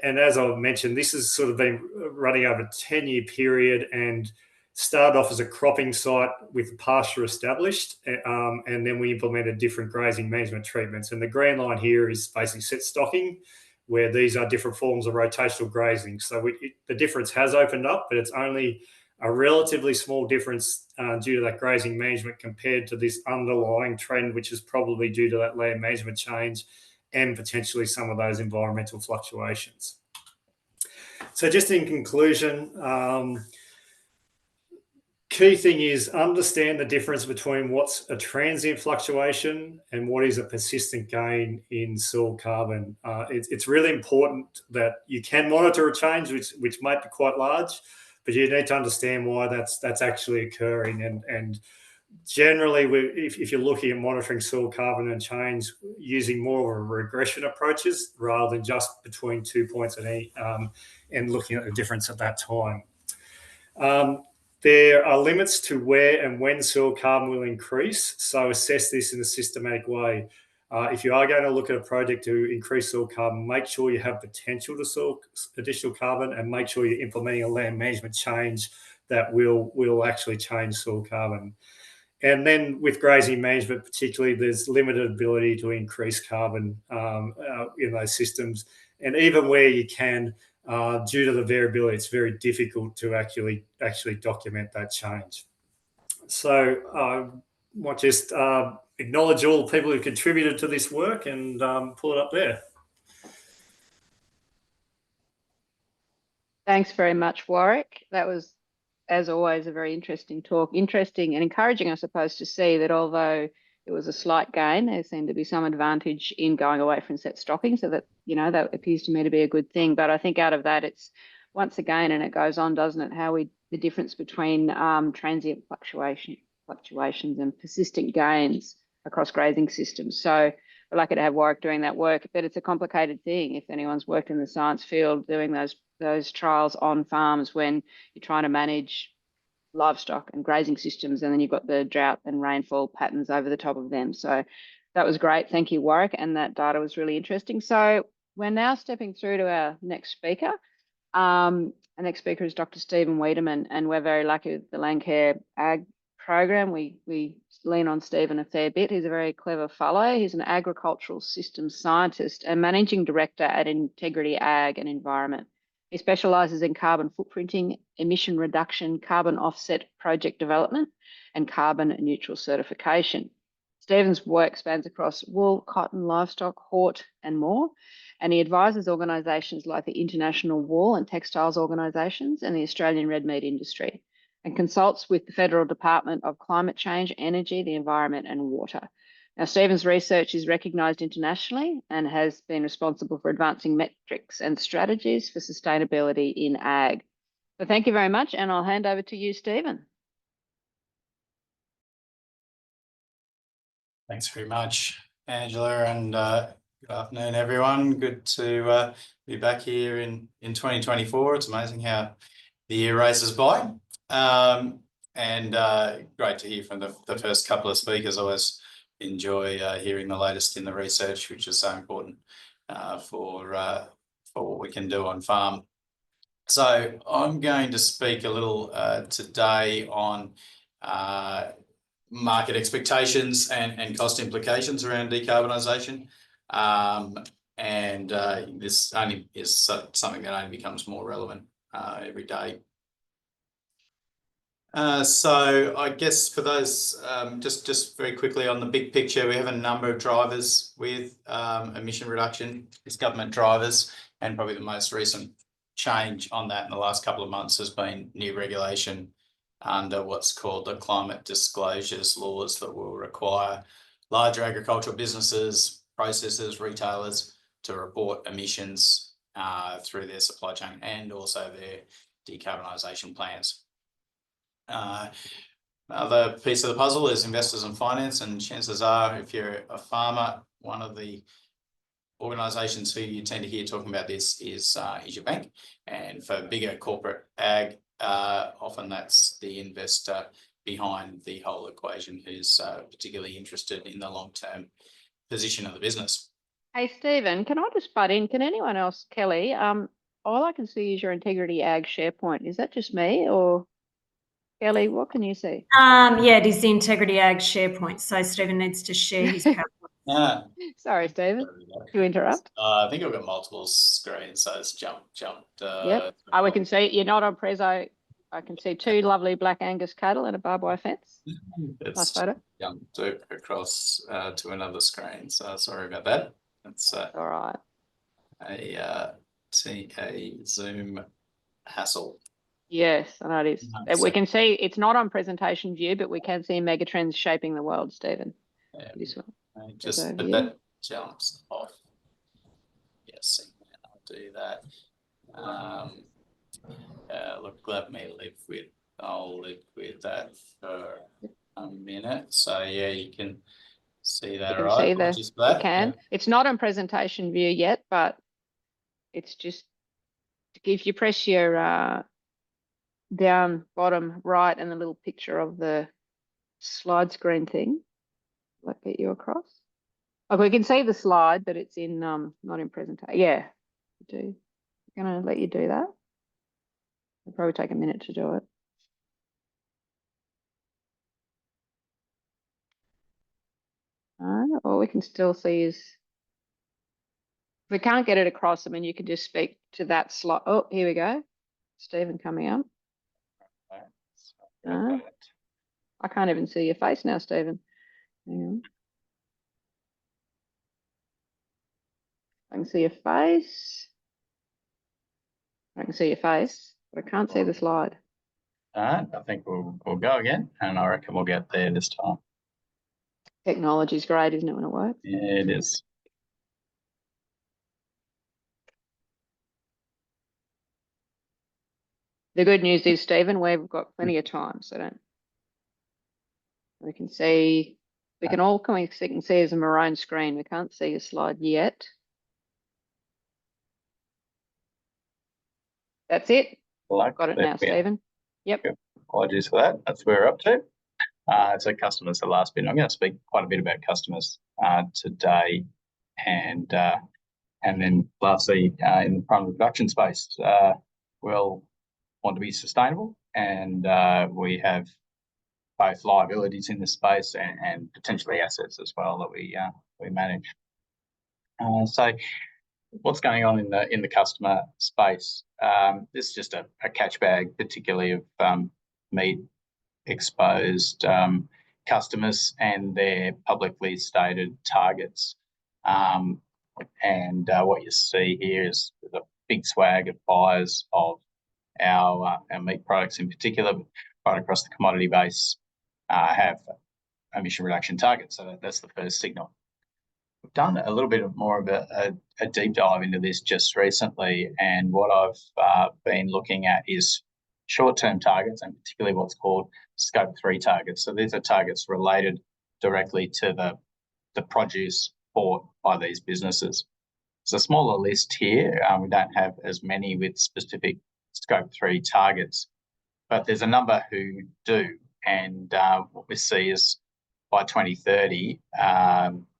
as I mentioned, this has sort of been running over a 10-year period and started off as a cropping site with pasture established, and then we implemented different grazing management treatments. And the green line here is basically set stocking, where these are different forms of rotational grazing. So the difference has opened up, but it's only a relatively small difference due to that grazing management compared to this underlying trend, which is probably due to that land management change and potentially some of those environmental fluctuations. So just in conclusion, key thing is understand the difference between what's a transient fluctuation and what is a persistent gain in soil carbon. It's really important that you can monitor a change which might be quite large, but you need to understand why that's actually occurring. And generally, if you're looking at monitoring soil carbon and change using more of a regression approaches rather than just between 2 points and looking at the difference at that time. There are limits to where and when soil carbon will increase, so assess this in a systematic way. If you are going to look at a project to increase soil carbon, make sure you have potential to soil additional carbon, and make sure you're implementing a land management change that will actually change soil carbon. And then with grazing management particularly, there's limited ability to increase carbon in those systems. And even where you can, due to the variability, it's very difficult to actually document that change. So I might just acknowledge all the people who contributed to this work and pull it up there. Thanks very much, Warwick. That was, as always, a very interesting talk. Interesting and encouraging, I suppose, to see that although it was a slight gain, there seemed to be some advantage in going away from set stocking. So that, you know, that appears to me to be a good thing. But I think out of that, it's once again, and it goes on, doesn't it, how the difference between transient fluctuations and persistent gains across grazing systems. So we're lucky to have Warwick doing that work, but it's a complicated thing. If anyone's worked in the science field doing those trials on farms when you're trying to manage livestock and grazing systems, and then you've got the drought and rainfall patterns over the top of them. So that was great. Thank you, Warwick. And that data was really interesting. So we're now stepping through to our next speaker. Our next speaker is Dr. Stephen Wiedemann, and we're very lucky with the Landcare Ag program. We lean on Stephen a fair bit. He's a very clever fellow. He's an agricultural systems scientist and managing director at Integrity Ag and Environment. He specialises in carbon footprinting, emission reduction, carbon offset project development, and carbon neutral certification. Stephen's work spans across wool, cotton, livestock, hort, and more. And he advises organisations like the International Wool and Textiles Organisations and the Australian red meat industry, and consults with the Federal Department of Climate Change, Energy, the Environment and Water. Now, Stephen's research is recognised internationally and has been responsible for advancing metrics and strategies for sustainability in ag. So thank you very much, and I'll hand over to you, Stephen. Thanks very much, Angela, and good afternoon, everyone. Good to be back here in 2024. It's amazing how the year races by. And great to hear from the first couple of speakers. I always enjoy hearing the latest in the research, which is so important for what we can do on farm. So I'm going to speak a little today on market expectations and cost implications around decarbonisation. And this only is something that only becomes more relevant every day. So I guess for those, just very quickly on the big picture, we have a number of drivers with emission reduction. It's government drivers, and probably the most recent change on that in the last couple of months has been new regulation under what's called the climate disclosures laws that will require larger agricultural businesses, processors, retailers to report emissions through their supply chain and also their decarbonisation plans. Another piece of the puzzle is investors and finance, and chances are if you're a farmer, one of the organisations who you tend to hear talking about this is your bank. And for bigger corporate ag, often that's the investor behind the whole equation who's particularly interested in the long-term position of the business. Hey, Stephen, can I just butt in? Can anyone else, Kelly? All I can see is your Integrity Ag SharePoint. Is that just me, or Kelly, what can you see? Yeah, it is the Integrity Ag SharePoint. So Stephen needs to share his PowerPoint. Sorry, Stephen, to interrupt. I think I've got multiple screens, so it's jumped. Yep. Oh, we can see you're not on Prezzo. I can see two lovely black Angus cattle and a barbed wire fence. Nice photo. Jumped across to another screen, so sorry about that. That's all right. A Zoom hassle. Yes, I know it is. We can see it's not on presentation view, but we can see megatrends shaping the world, Stephen. Yeah. This one. But that jumps off. Yes, I'll do that. Look, let me live with. I'll live with that for a minute. So yeah, you can see that. You can All right. see Apologies for you that. can. Yeah. It's not on presentation view yet, but it's just if you press your down bottom right and the little picture of the slide screen thing, will that get you across? Okay, we can see the slide, but it's in not in presentation. Yeah, you do. I'm gonna let you do that. It'll probably take a minute to do it. All we can still see is, if we can't get it across, I mean, you can just speak to that slide. Oh, here we go. Stephen coming up. No. I can't even see your face now, Stephen. Hang on. I can see your face. I can see your face, but I can't see the slide. All right. I think we'll go again, and I reckon we'll get there this time. Technology's great, isn't it, when it works? Yeah, it is. The good news is, Stephen, we've got plenty of time, so don't. We can see. We can all come and see as a maroon screen. We can't see a slide yet. That's it. Like, Got it now, Stephen. Yep. Apologies for that. That's where we're up to. So customers, the last bit. I'm going to speak quite a bit about customers today, and then lastly, in the primary production space, we'll want to be sustainable, and we have both liabilities in this space and potentially assets as well that we manage. So what's going on in the customer space? This is just a catch bag, particularly of meat exposed customers and their publicly stated targets. And what you see here is the big swag of buyers of our meat products in particular, right across the commodity base, have emission reduction targets. So that's the first signal. We've done a little bit more of a deep dive into this just recently, and what I've been looking at is short-term targets, and particularly what's called Scope 3 targets. So these are targets related directly to the produce bought by these businesses. It's a smaller list here. We don't have as many with specific Scope 3 targets, but there's a number who do. And what we see is by 2030,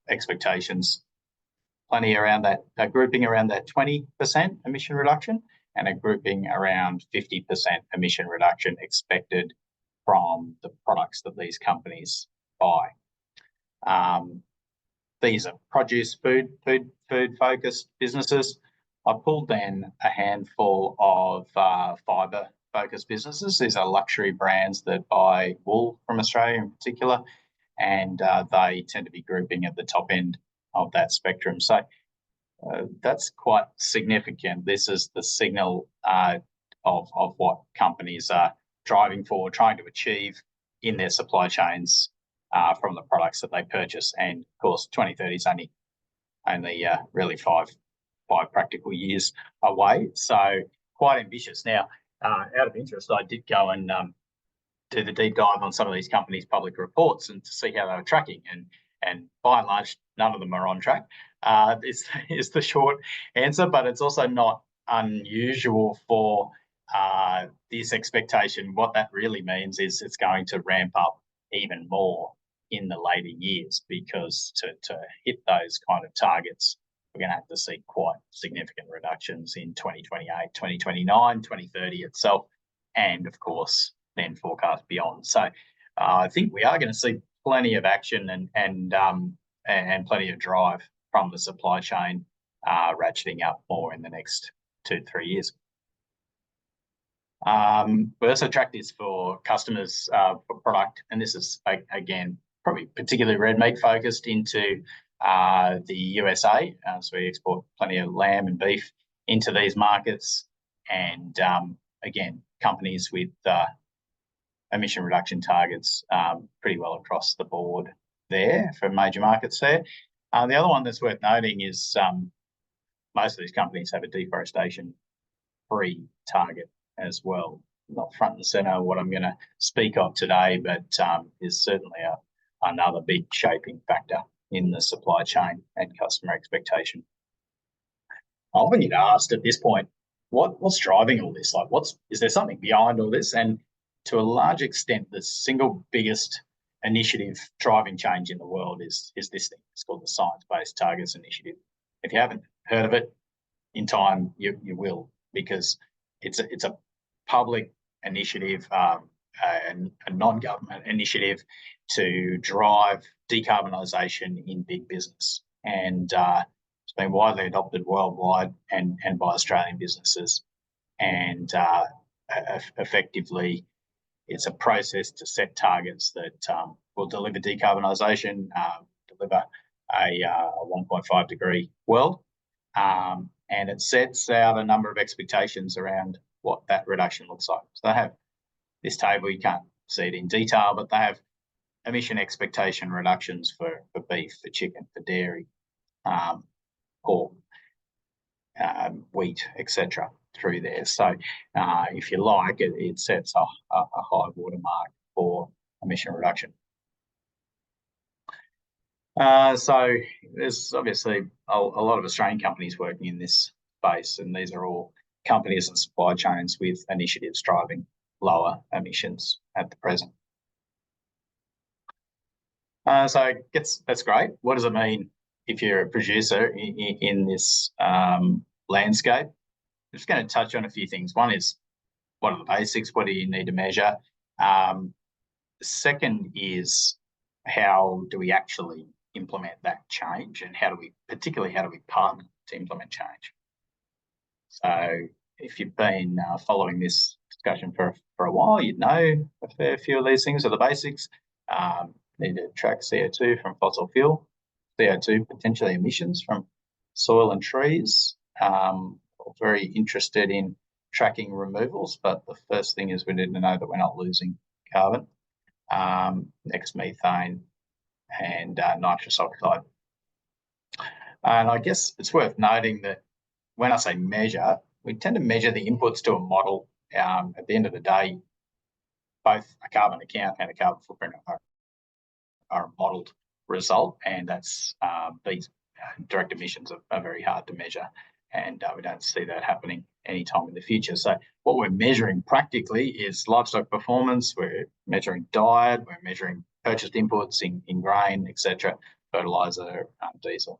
expectations plenty around that, a grouping around that 20% emission reduction, and a grouping around 50% emission reduction expected from the products that these companies buy. These are produce, food focused businesses. I pulled then a handful of fibre focused businesses. These are luxury brands that buy wool from Australia in particular, and they tend to be grouping at the top end of that spectrum. So that's quite significant. This is the signal of what companies are driving for, trying to achieve in their supply chains from the products that they purchase. And of course, 2030 is only really five practical years away. So quite ambitious. Now, out of interest, I did go and do the deep dive on some of these companies' public reports and to see how they were tracking. And by and large, none of them are on track. Is the short answer, but it's also not unusual for this expectation. What that really means is it's going to ramp up even more in the later years, because to hit those kind of targets, we're going to have to see quite significant reductions in 2028, 2029, 2030 itself, and of course, then forecast beyond. So I think we are going to see plenty of action and plenty of drive from the supply chain ratcheting up more in the next 2 to 3 years. We also track this for customers for product, and this is, again, probably particularly red meat focused into the USA. So we export plenty of lamb and beef into these markets, and again, companies with emission reduction targets pretty well across the board there for major markets there. The other one that's worth noting is most of these companies have a deforestation-free target as well, not front and center what I'm going to speak of today, but is certainly another big shaping factor in the supply chain and customer expectation. I often get asked at this point, what's driving all this? Like, is there something behind all this? And to a large extent, the single biggest initiative driving change in the world is this thing. It's called the Science-Based Targets Initiative. If you haven't heard of it, in time you will, because it's a public initiative, a non-government initiative to drive decarbonisation in big business, and it's been widely adopted worldwide and by Australian businesses. And effectively, it's a process to set targets that will deliver decarbonisation, deliver a 1.5 degree world, and it sets out a number of expectations around what that reduction looks like. So they have this table, you can't see it in detail, but they have emission expectation reductions for beef, for chicken, for dairy, pork, wheat, etc. through there. So if you like, it sets a high watermark for emission reduction. So there's obviously a lot of Australian companies working in this space, and these are all companies and supply chains with initiatives driving lower emissions at the present. So that's great. What does it mean if you're a producer in this landscape? I'm just going to touch on a few things. One is, what are the basics? What do you need to measure? The second is, how do we actually implement that change, and how do we partner to implement change? So if you've been following this discussion for a while, you'd know a fair few of these things are the basics. Need to track CO2 from fossil fuel, CO2 potentially emissions from soil and trees. Very interested in tracking removals, but the first thing is we need to know that we're not losing carbon, next methane, and nitrous oxide. And I guess it's worth noting that when I say measure, we tend to measure the inputs to a model. At the end of the day, both a carbon account and a carbon footprint are a modelled result, and that's these direct emissions are very hard to measure, and we don't see that happening anytime in the future. So what we're measuring practically is livestock performance, we're measuring diet, we're measuring purchased inputs in grain, etc., fertiliser, diesel.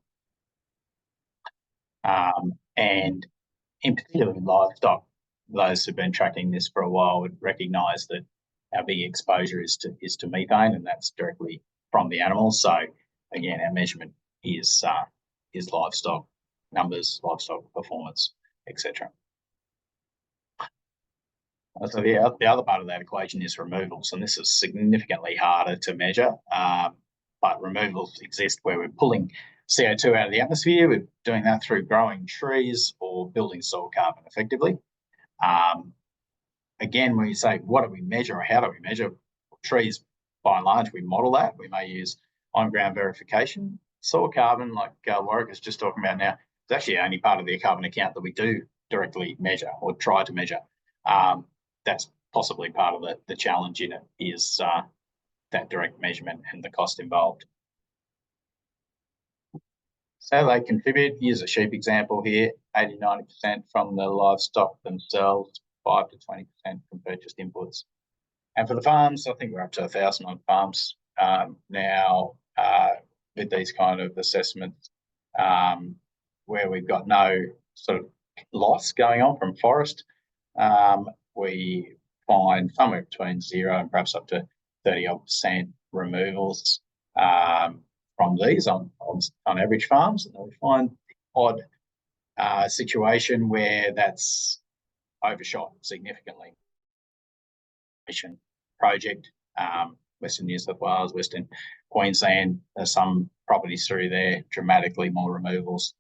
And in particular with livestock, those who've been tracking this for a while would recognise that our big exposure is to methane, and that's directly from the animals. So again, our measurement is livestock numbers, livestock performance, etc. So the other part of that equation is removals, and this is significantly harder to measure, but removals exist where we're pulling CO2 out of the atmosphere. We're doing that through growing trees or building soil carbon effectively. Again, when you say what do we measure or how do we measure trees, by and large, we model that. We may use on-ground verification. Soil carbon, like Warwick is just talking about now, is actually only part of the carbon account that we do directly measure or try to measure. That's possibly part of the challenge in it, is that direct measurement and the cost involved. So they contribute. Here's a sheep example here, 80-90% from the livestock themselves, 5 to 20% from purchased inputs. And for the farms, I think we're up to 1,000 odd farms now with these kind of assessments, where we've got no sort of loss going on from forest. We find somewhere between 0 and perhaps up to 30% removals from these on average farms, and we find odd situation where that's overshot significantly. Project, Western New South Wales, Western Queensland, there's some properties through there, dramatically more removals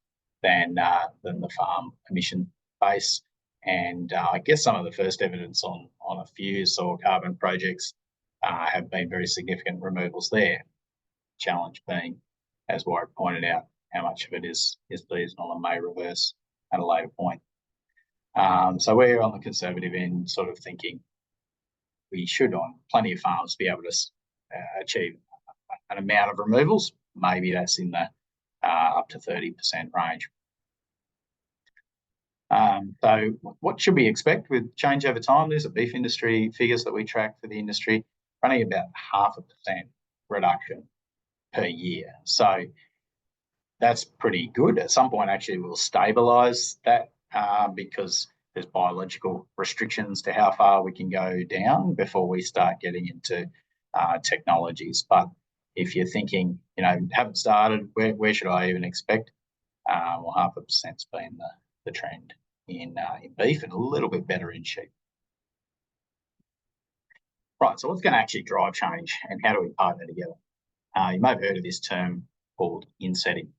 than the farm emission base. And I guess some of the first evidence on a few soil carbon projects have been very significant removals there. Challenge being, as Warwick pointed out, how much of it is seasonal and may reverse at a later point. So we're on the conservative end, sort of thinking we should on plenty of farms be able to achieve an amount of removals. Maybe that's in the up to 30% range. So what should we expect with change over time? These are beef industry figures that we track for the industry, running about 0.5% reduction per year. So that's pretty good. At some point, actually, we'll stabilise that because there's biological restrictions to how far we can go down before we start getting into technologies. But if you're thinking, haven't started, where should I even expect? Well, 0.5%'s been the trend in beef and a little bit better in sheep. Right, so what's going to actually drive change and how do we partner together? You may have heard of this term called insetting.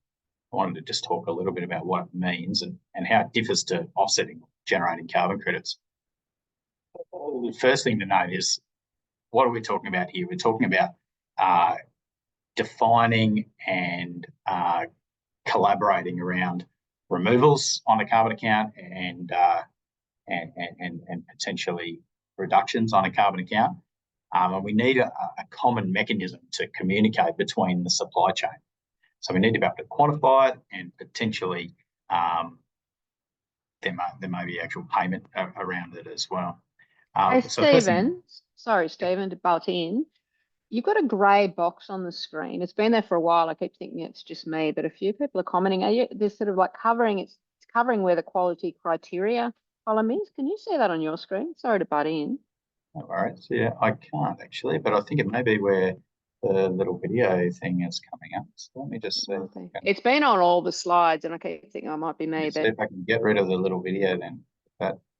I wanted to just talk a little bit about what it means and how it differs to offsetting, generating carbon credits. The first thing to note is, what are we talking about here? We're talking about defining and collaborating around removals on a carbon account and potentially reductions on a carbon account. And we need a common mechanism to communicate between the supply chain. So we need to be able to quantify it and potentially there may be actual payment around it as well. Hey, so Stephen, sorry, Stephen, to butt in. You've got a grey box on the screen. It's been there for a while. I keep thinking it's just me, but a few people are commenting. There's sort of like covering, it's covering where the quality criteria column is. Can you see that on your screen? Sorry to butt in. No worries. Yeah, I can't actually, but I think it may be where the little video thing is coming up. So let me just see. It's been on all the slides, and I keep thinking it might be me. See if I can get rid of the little video then.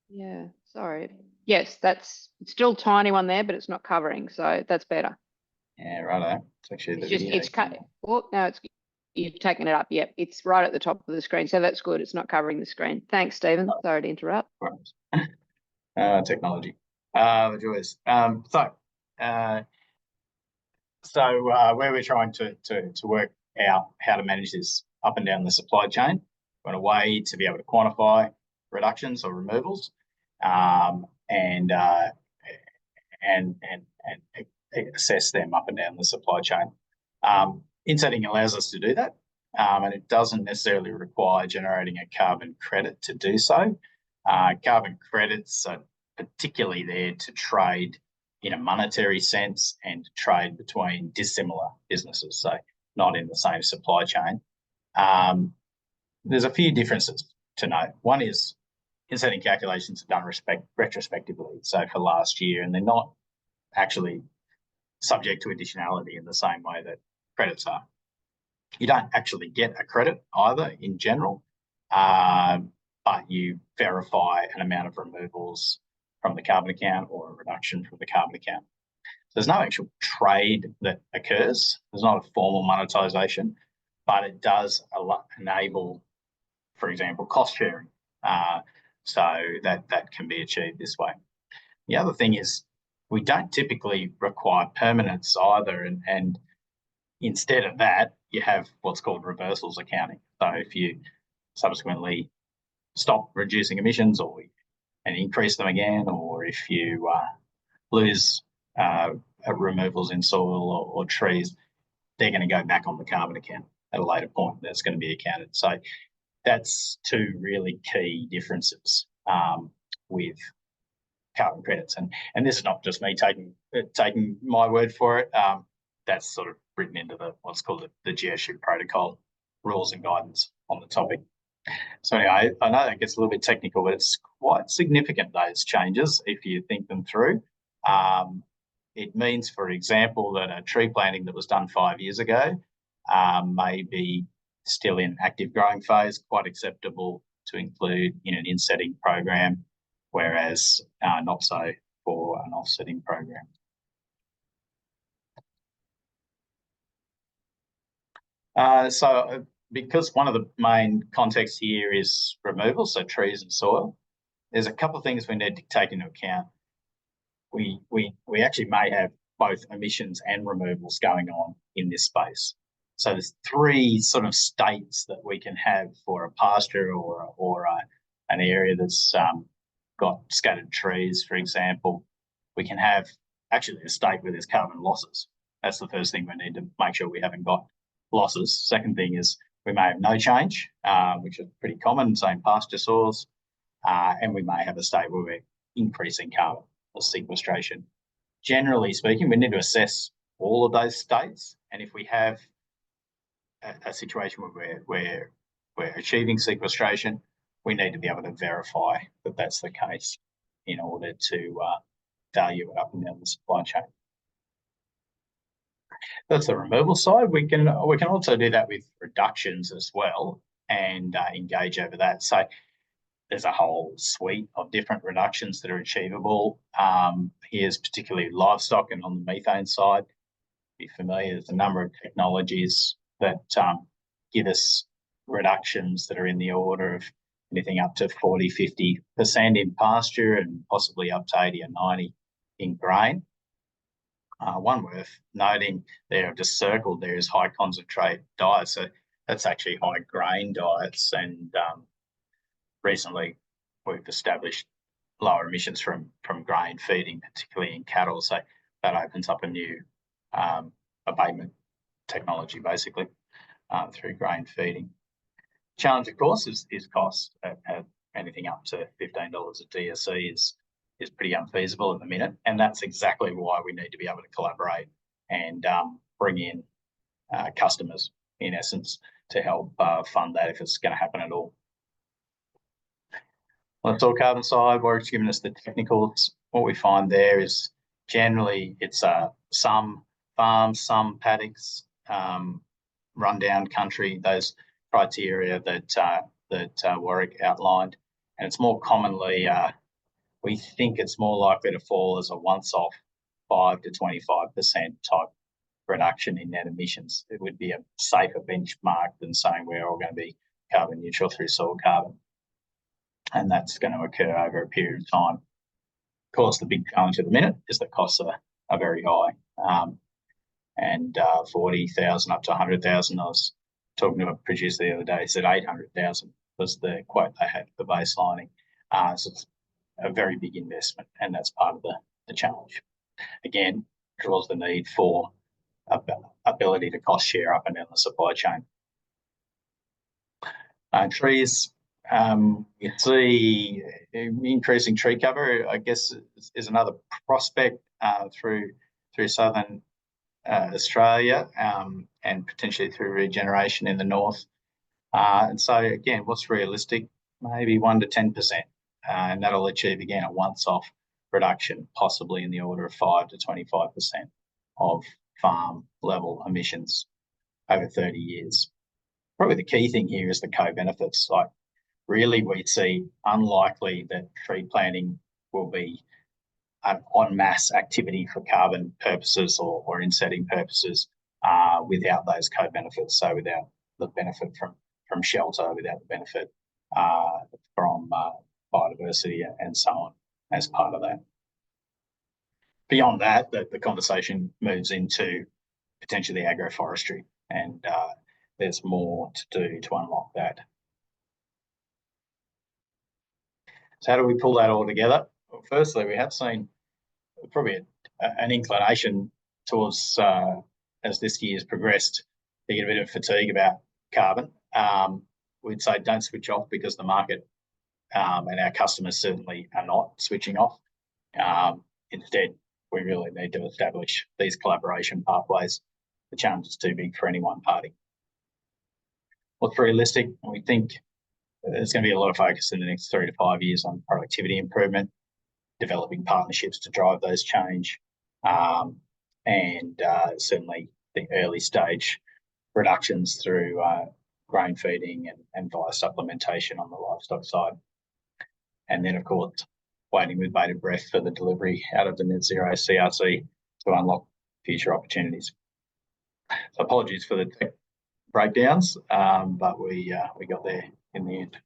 Yeah, sorry. Yes, it's still tiny one there, but it's not covering, so that's better. Yeah, righto. It's actually the video. Oh, no, you've taken it up. Yep, it's right at the top of the screen, so that's good. It's not covering the screen. Thanks, Stephen. Sorry to interrupt. Technology. The joys. So where we're trying to work out how to manage this up and down the supply chain, we want a way to be able to quantify reductions or removals, and assess them up and down the supply chain. Insetting allows us to do that, and it doesn't necessarily require generating a carbon credit to do so. Carbon credits are particularly there to trade in a monetary sense and to trade between dissimilar businesses, so not in the same supply chain. There's a few differences to note. One is insetting calculations are done retrospectively, so for last year, and they're not actually subject to additionality in the same way that credits are. You don't actually get a credit either in general, but you verify an amount of removals from the carbon account or a reduction from the carbon account. So there's no actual trade that occurs. There's not a formal monetisation, but it does enable, for example, cost sharing. So that can be achieved this way. The other thing is we don't typically require permanence either, and instead of that, you have what's called reversals accounting. So if you subsequently stop reducing emissions and increase them again, or if you lose removals in soil or trees, they're going to go back on the carbon account at a later point. That's going to be accounted. So that's two really key differences with carbon credits. And this is not just me taking my word for it. That's sort of written into what's called the GeoShip protocol rules and guidance on the topic. So anyway, I know that gets a little bit technical, but it's quite significant, those changes, if you think them through. It means, for example, that a tree planting that was done 5 years ago may be still in active growing phase, quite acceptable to include in an insetting program, whereas not so for an offsetting program. So because one of the main contexts here is removal, so trees and soil, there's a couple of things we need to take into account. We actually may have both emissions and removals going on in this space. So there's three sort of states that we can have for a pasture or an area that's got scattered trees, for example. We can have actually a state where there's carbon losses. That's the first thing we need to make sure we haven't got losses. Second thing is we may have no change, which is pretty common, same pasture soils, and we may have a state where we're increasing carbon or sequestration. Generally speaking, we need to assess all of those states, and if we have a situation where we're achieving sequestration, we need to be able to verify that that's the case in order to value it up and down the supply chain. That's the removal side. We can also do that with reductions as well and engage over that. So there's a whole suite of different reductions that are achievable. Here's particularly livestock, and on the methane side, be familiar, there's a number of technologies that give us reductions that are in the order of anything up to 40, 50% in pasture and possibly up to 80 or 90 in grain. One worth noting there, I've just circled there, is high concentrate diets. So that's actually high grain diets, and recently we've established lower emissions from grain feeding, particularly in cattle. So that opens up a new abatement technology, basically, through grain feeding. Challenge, of course, is cost. At anything up to $15 a DSE is pretty unfeasible at the minute, and that's exactly why we need to be able to collaborate and bring in customers, in essence, to help fund that if it's going to happen at all. On the soil carbon side, Warwick's given us the technicals. What we find there is generally it's some farms, some paddocks, rundown country, those criteria that Warwick outlined, and it's more commonly we think it's more likely to fall as a once-off 5 to 25% type reduction in net emissions. It would be a safer benchmark than saying we're all going to be carbon neutral through soil carbon, and that's going to occur over a period of time. Of course, the big challenge at the minute is that costs are very high, and 40,000 up to 100,000. I was talking to a producer the other day, he said 800,000 was the quote they had for baselining. So it's a very big investment, and that's part of the challenge. Again, draws the need for ability to cost share up and down the supply chain. Trees, you see increasing tree cover, I guess, is another prospect through southern Australia, and potentially through regeneration in the north. And so again, what's realistic? Maybe 1 to 10%, and that'll achieve again a once-off reduction, possibly in the order of 5 to 25% of farm level emissions over 30 years. Probably the key thing here is the co-benefits. Like, really, we see unlikely that tree planting will be an en masse activity for carbon purposes or insetting purposes without those co-benefits. So without the benefit from shelter, without the benefit from biodiversity and so on as part of that. Beyond that, the conversation moves into potentially agroforestry, and there's more to do to unlock that. So how do we pull that all together? Well, firstly, we have seen probably an inclination towards, as this year's progressed, to get a bit of fatigue about carbon. We'd say don't switch off, because the market and our customers certainly are not switching off. Instead, we really need to establish these collaboration pathways. The challenge is too big for any one party. What's realistic? We think there's going to be a lot of focus in the next 3 to 5 years on productivity improvement, developing partnerships to drive those change, and certainly the early stage reductions through grain feeding and via supplementation on the livestock side. And then, of course, waiting with bated breath for the delivery out of the net zero CRC to unlock future opportunities. So apologies for the tech breakdowns, but we got there in the end.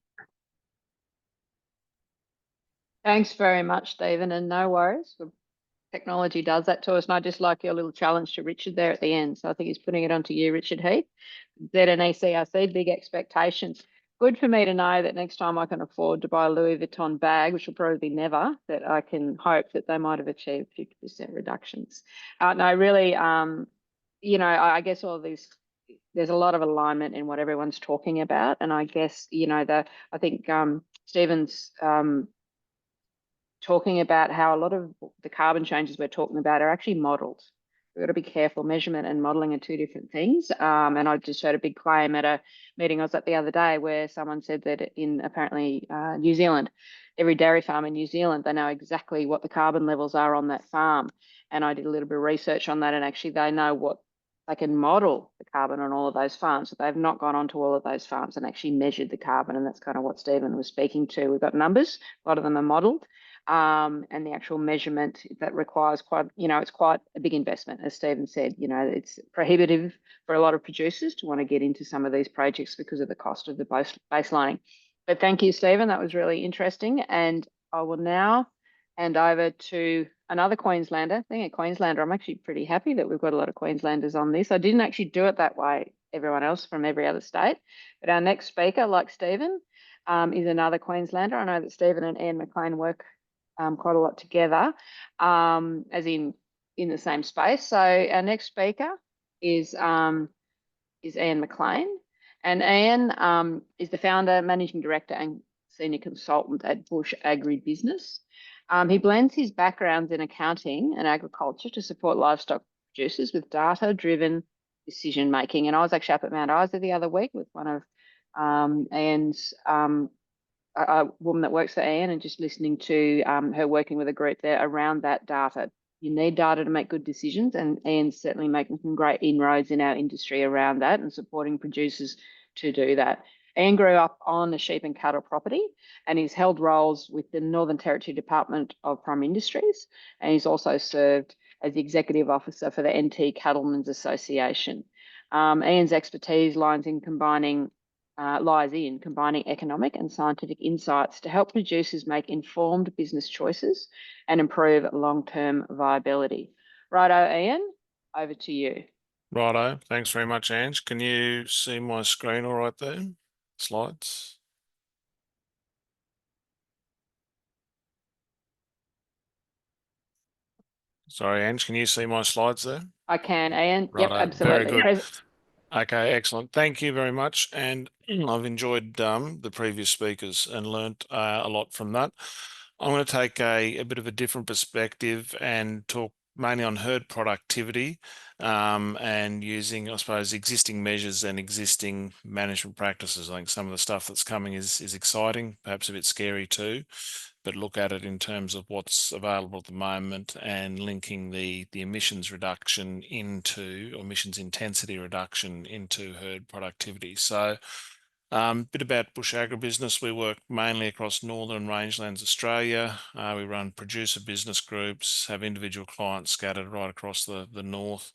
Thanks very much, Stephen, and no worries. Technology does that to us, and I just like your little challenge to Richard there at the end. So I think he's putting it onto you, Richard Heath. ZNE CRC, big expectations. good for me to know that next time I can afford to buy a Louis Vuitton bag, which will probably be never, that I can hope that they might have achieved 50% reductions. No, really, you know, I guess all of these, there's a lot of alignment in what everyone's talking about. And I guess, you know, I think Stephen's talking about how a lot of the carbon changes we're talking about are actually modelled. We've got to be careful. Measurement and modelling are two different things. And I just heard a big claim at a meeting I was at the other day where someone said that in apparently New Zealand, every dairy farm in New Zealand, they know exactly what the carbon levels are on that farm. And I did a little bit of research on that, and actually they know what they can model the carbon on all of those farms. So they've not gone onto all of those farms and actually measured the carbon. And that's kind of what Stephen was speaking to. We've got numbers, a lot of them are modelled. And the actual measurement that requires quite, you know, it's quite a big investment, as Stephen said. You know, it's prohibitive for a lot of producers to want to get into some of these projects because of the cost of the baselining. But thank you, Stephen. That was really interesting. And I will now hand over to another Queenslander. Being a Queenslander, I'm actually pretty happy that we've got a lot of Queenslanders on this. I didn't actually do it that way, everyone else from every other state. But our next speaker, like Stephen, is another Queenslander. I know that Stephen and Ian McLean work quite a lot together, as in the same space. So our next speaker is Ian McLean, and Ian is the founder, managing director, and senior consultant at Bush Agribusiness. He blends his backgrounds in accounting and agriculture to support livestock producers with data-driven decision making. And I was actually up at Mount Isa the other week with one of Ian's a woman that works for Ian, and just listening to her working with a group there around that data. You need data to make good decisions, and Ian's certainly making some great inroads in our industry around that and supporting producers to do that. Ian grew up on a sheep and cattle property, and he's held roles with the Northern Territory Department of Prime Industries, and he's also served as the Executive Officer for the NT Cattlemen's Association. Ian's expertise lies in combining economic and scientific insights to help producers make informed business choices and improve long-term viability. Righto, Ian, over to you. Righto, thanks very much, Ange. Can you see my screen all right there? Slides. Sorry, Ange, can you see my slides there? I can, Ian. Righto, yep, absolutely. Very good. Okay, excellent. Thank you very much. And I've enjoyed the previous speakers and learnt a lot from that. I'm going to take a bit of a different perspective and talk mainly on herd productivity and using, I suppose, existing measures and existing management practices. I think some of the stuff that's coming is exciting, perhaps a bit scary too, but look at it in terms of what's available at the moment and linking the emissions reduction into, or emissions intensity reduction into herd productivity. So a bit about Bush Agribusiness. We work mainly across Northern Rangelands, Australia. We run producer business groups, have individual clients scattered right across the north,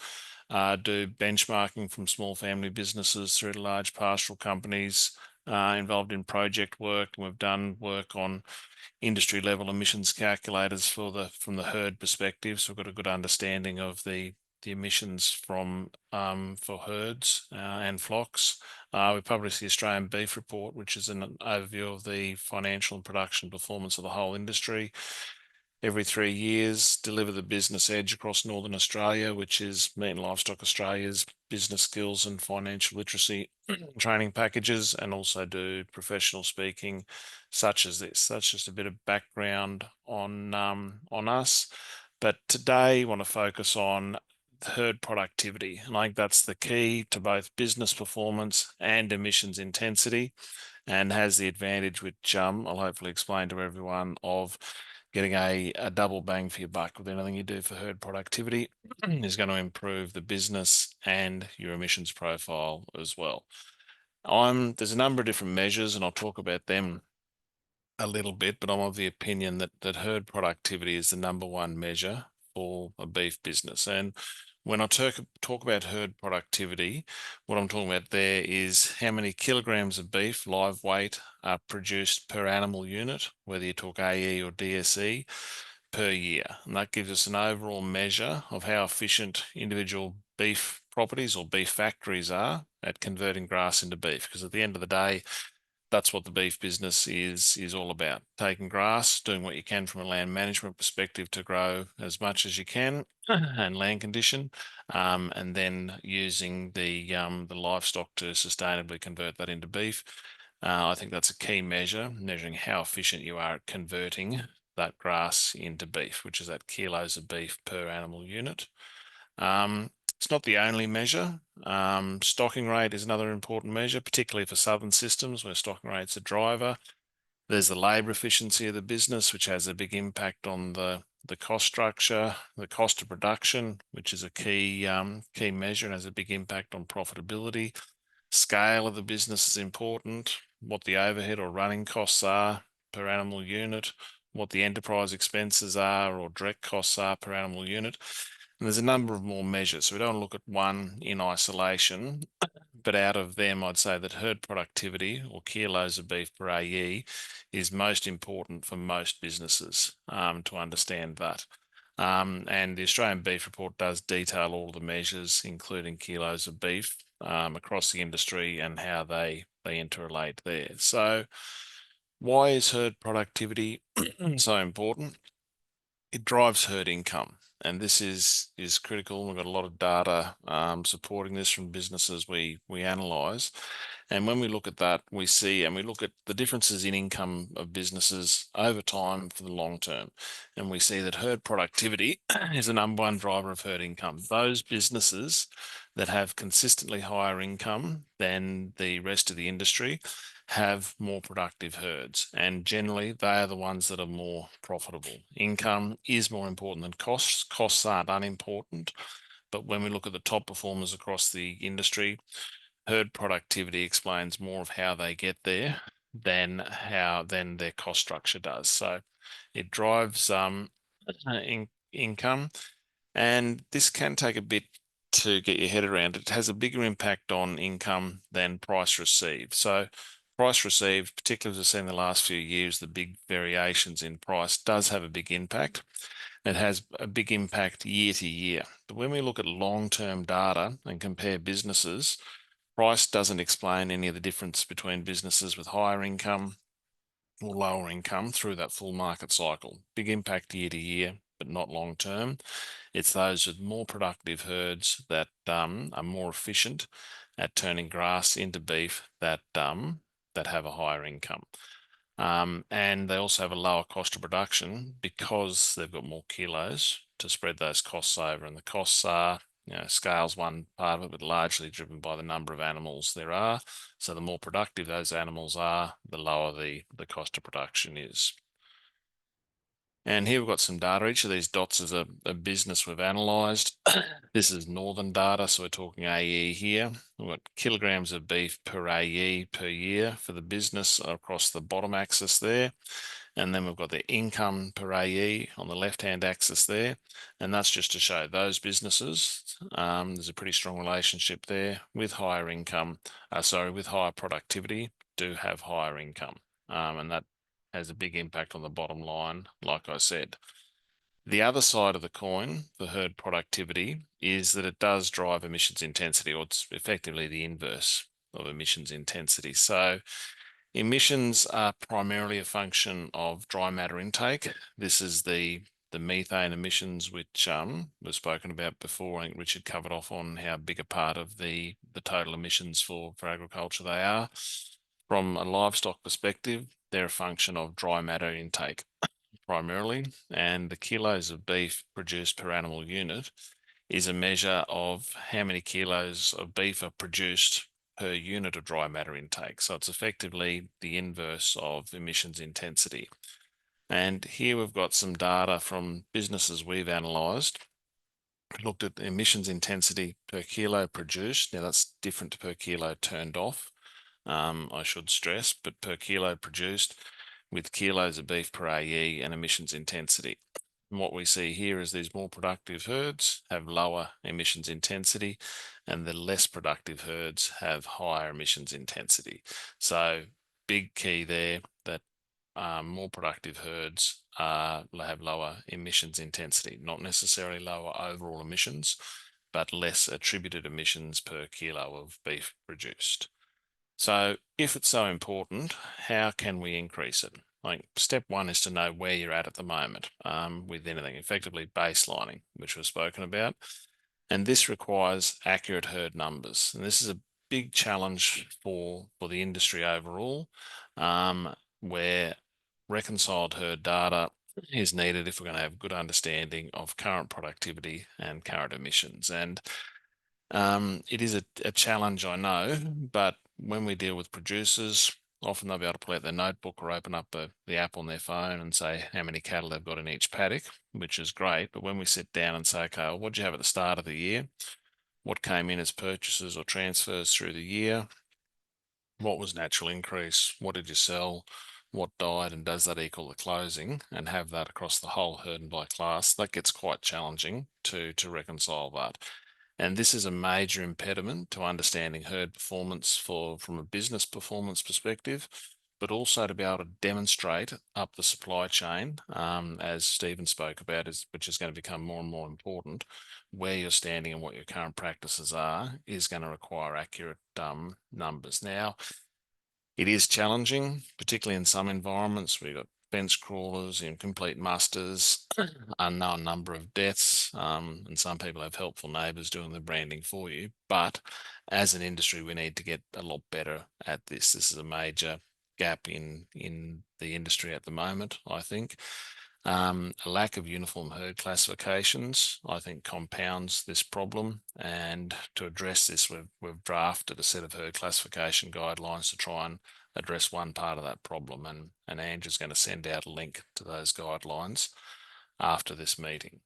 do benchmarking from small family businesses through to large pastoral companies, involved in project work. And we've done work on industry level emissions calculators from the herd perspective. So we've got a good understanding of the emissions from for herds and flocks. We publish the Australian Beef Report, which is an overview of the financial and production performance of the whole industry. Every 3 years, deliver the Business Edge across Northern Australia, which is Meat and Livestock Australia's business skills and financial literacy training packages, and also do professional speaking such as this. That's just a bit of background on us. But today, I want to focus on herd productivity. And I think that's the key to both business performance and emissions intensity, and has the advantage, which I'll hopefully explain to everyone, of getting a double bang for your buck with anything you do for herd productivity is going to improve the business and your emissions profile as well. There's a number of different measures, and I'll talk about them a little bit, but I'm of the opinion that herd productivity is the #1 measure for a beef business. And when I talk about herd productivity, what I'm talking about there is how many kilograms of beef live weight are produced per animal unit, whether you talk AE or DSE, per year. And that gives us an overall measure of how efficient individual beef properties or beef factories are at converting grass into beef. Because at the end of the day, that's what the beef business is all about. Taking grass, doing what you can from a land management perspective to grow as much as you can and land condition, and then using the livestock to sustainably convert that into beef. I think that's a key measure, measuring how efficient you are at converting that grass into beef, which is that kilos of beef per animal unit. It's not the only measure. Stocking rate is another important measure, particularly for southern systems where stocking rate's a driver. There's the labour efficiency of the business, which has a big impact on the cost structure, the cost of production, which is a key measure and has a big impact on profitability. Scale of the business is important, what the overhead or running costs are per animal unit, what the enterprise expenses are or direct costs are per animal unit. And there's a number of more measures. So we don't look at one in isolation, but out of them, I'd say that herd productivity or kilos of beef per AE is most important for most businesses to understand that. And the Australian Beef Report does detail all the measures, including kilos of beef across the industry and how they interrelate there. So why is herd productivity so important? It drives herd income. And this is critical. We've got a lot of data supporting this from businesses we analyse. And when we look at that, we see and we look at the differences in income of businesses over time for the long term. And we see that herd productivity is the number one driver of herd income. Those businesses that have consistently higher income than the rest of the industry have more productive herds, and generally they are the ones that are more profitable. Income is more important than costs. Costs aren't unimportant, but when we look at the top performers across the industry, herd productivity explains more of how they get there than their cost structure does. So it drives income, and this can take a bit to get your head around. It has a bigger impact on income than price received. So price received, particularly as we've seen in the last few years, the big variations in price does have a big impact. It has a big impact year to year. But when we look at long-term data and compare businesses, price doesn't explain any of the difference between businesses with higher income or lower income through that full market cycle. Big impact year to year, but not long-term. It's those with more productive herds that are more efficient at turning grass into beef that have a higher income. And they also have a lower cost of production because they've got more kilos to spread those costs over. And the costs are, scale's one part of it, but largely driven by the number of animals there are. So the more productive those animals are, the lower the cost of production is. And here we've got some data. Each of these dots is a business we've analysed. This is northern data, so we're talking AE here. We've got kilograms of beef per AE per year for the business across the bottom axis there. And then we've got the income per AE on the left-hand axis there. And that's just to show those businesses, there's a pretty strong relationship there with higher income, with higher productivity, do have higher income. And that has a big impact on the bottom line, like I said. The other side of the coin for herd productivity is that it does drive emissions intensity, or it's effectively the inverse of emissions intensity. So emissions are primarily a function of dry matter intake. This is the methane emissions, which was spoken about before. I think Richard covered off on how big a part of the total emissions for agriculture they are. From a livestock perspective, they're a function of dry matter intake primarily, and the kilos of beef produced per animal unit is a measure of how many kilos of beef are produced per unit of dry matter intake. So it's effectively the inverse of emissions intensity. And here we've got some data from businesses we've analysed. Looked at emissions intensity per kilo produced. Now that's different to per kilo turned off, I should stress, but per kilo produced with kilos of beef per AE and emissions intensity. And what we see here is these more productive herds have lower emissions intensity, and the less productive herds have higher emissions intensity. So big key there that more productive herds have lower emissions intensity, not necessarily lower overall emissions, but less attributed emissions per kilo of beef produced. So if it's so important, how can we increase it? Like step one is to know where you're at the moment with anything, effectively baselining, which was spoken about. And this requires accurate herd numbers. And this is a big challenge for the industry overall, where reconciled herd data is needed if we're going to have good understanding of current productivity and current emissions. And it is a challenge, I know, but when we deal with producers, often they'll be able to pull out their notebook or open up the app on their phone and say how many cattle they've got in each paddock, which is great. But when we sit down and say, okay, well, what did you have at the start of the year? What came in as purchases or transfers through the year? What was natural increase? What did you sell? What died? And does that equal the closing? And have that across the whole herd and by class, that gets quite challenging to reconcile that. And this is a major impediment to understanding herd performance from a business performance perspective, but also to be able to demonstrate up the supply chain, as Stephen spoke about, which is going to become more and more important, where you're standing and what your current practices are, is going to require accurate numbers. Now, it is challenging, particularly in some environments. We've got fence crawlers, incomplete musters, unknown number of deaths, and some people have helpful neighbours doing the branding for you. But as an industry, we need to get a lot better at this. This is a major gap in the industry at the moment, I think. A lack of uniform herd classifications, I think, compounds this problem. And to address this, we've drafted a set of herd classification guidelines to try and address one part of that problem. And Andrew's going to send out a link to those guidelines after this meeting.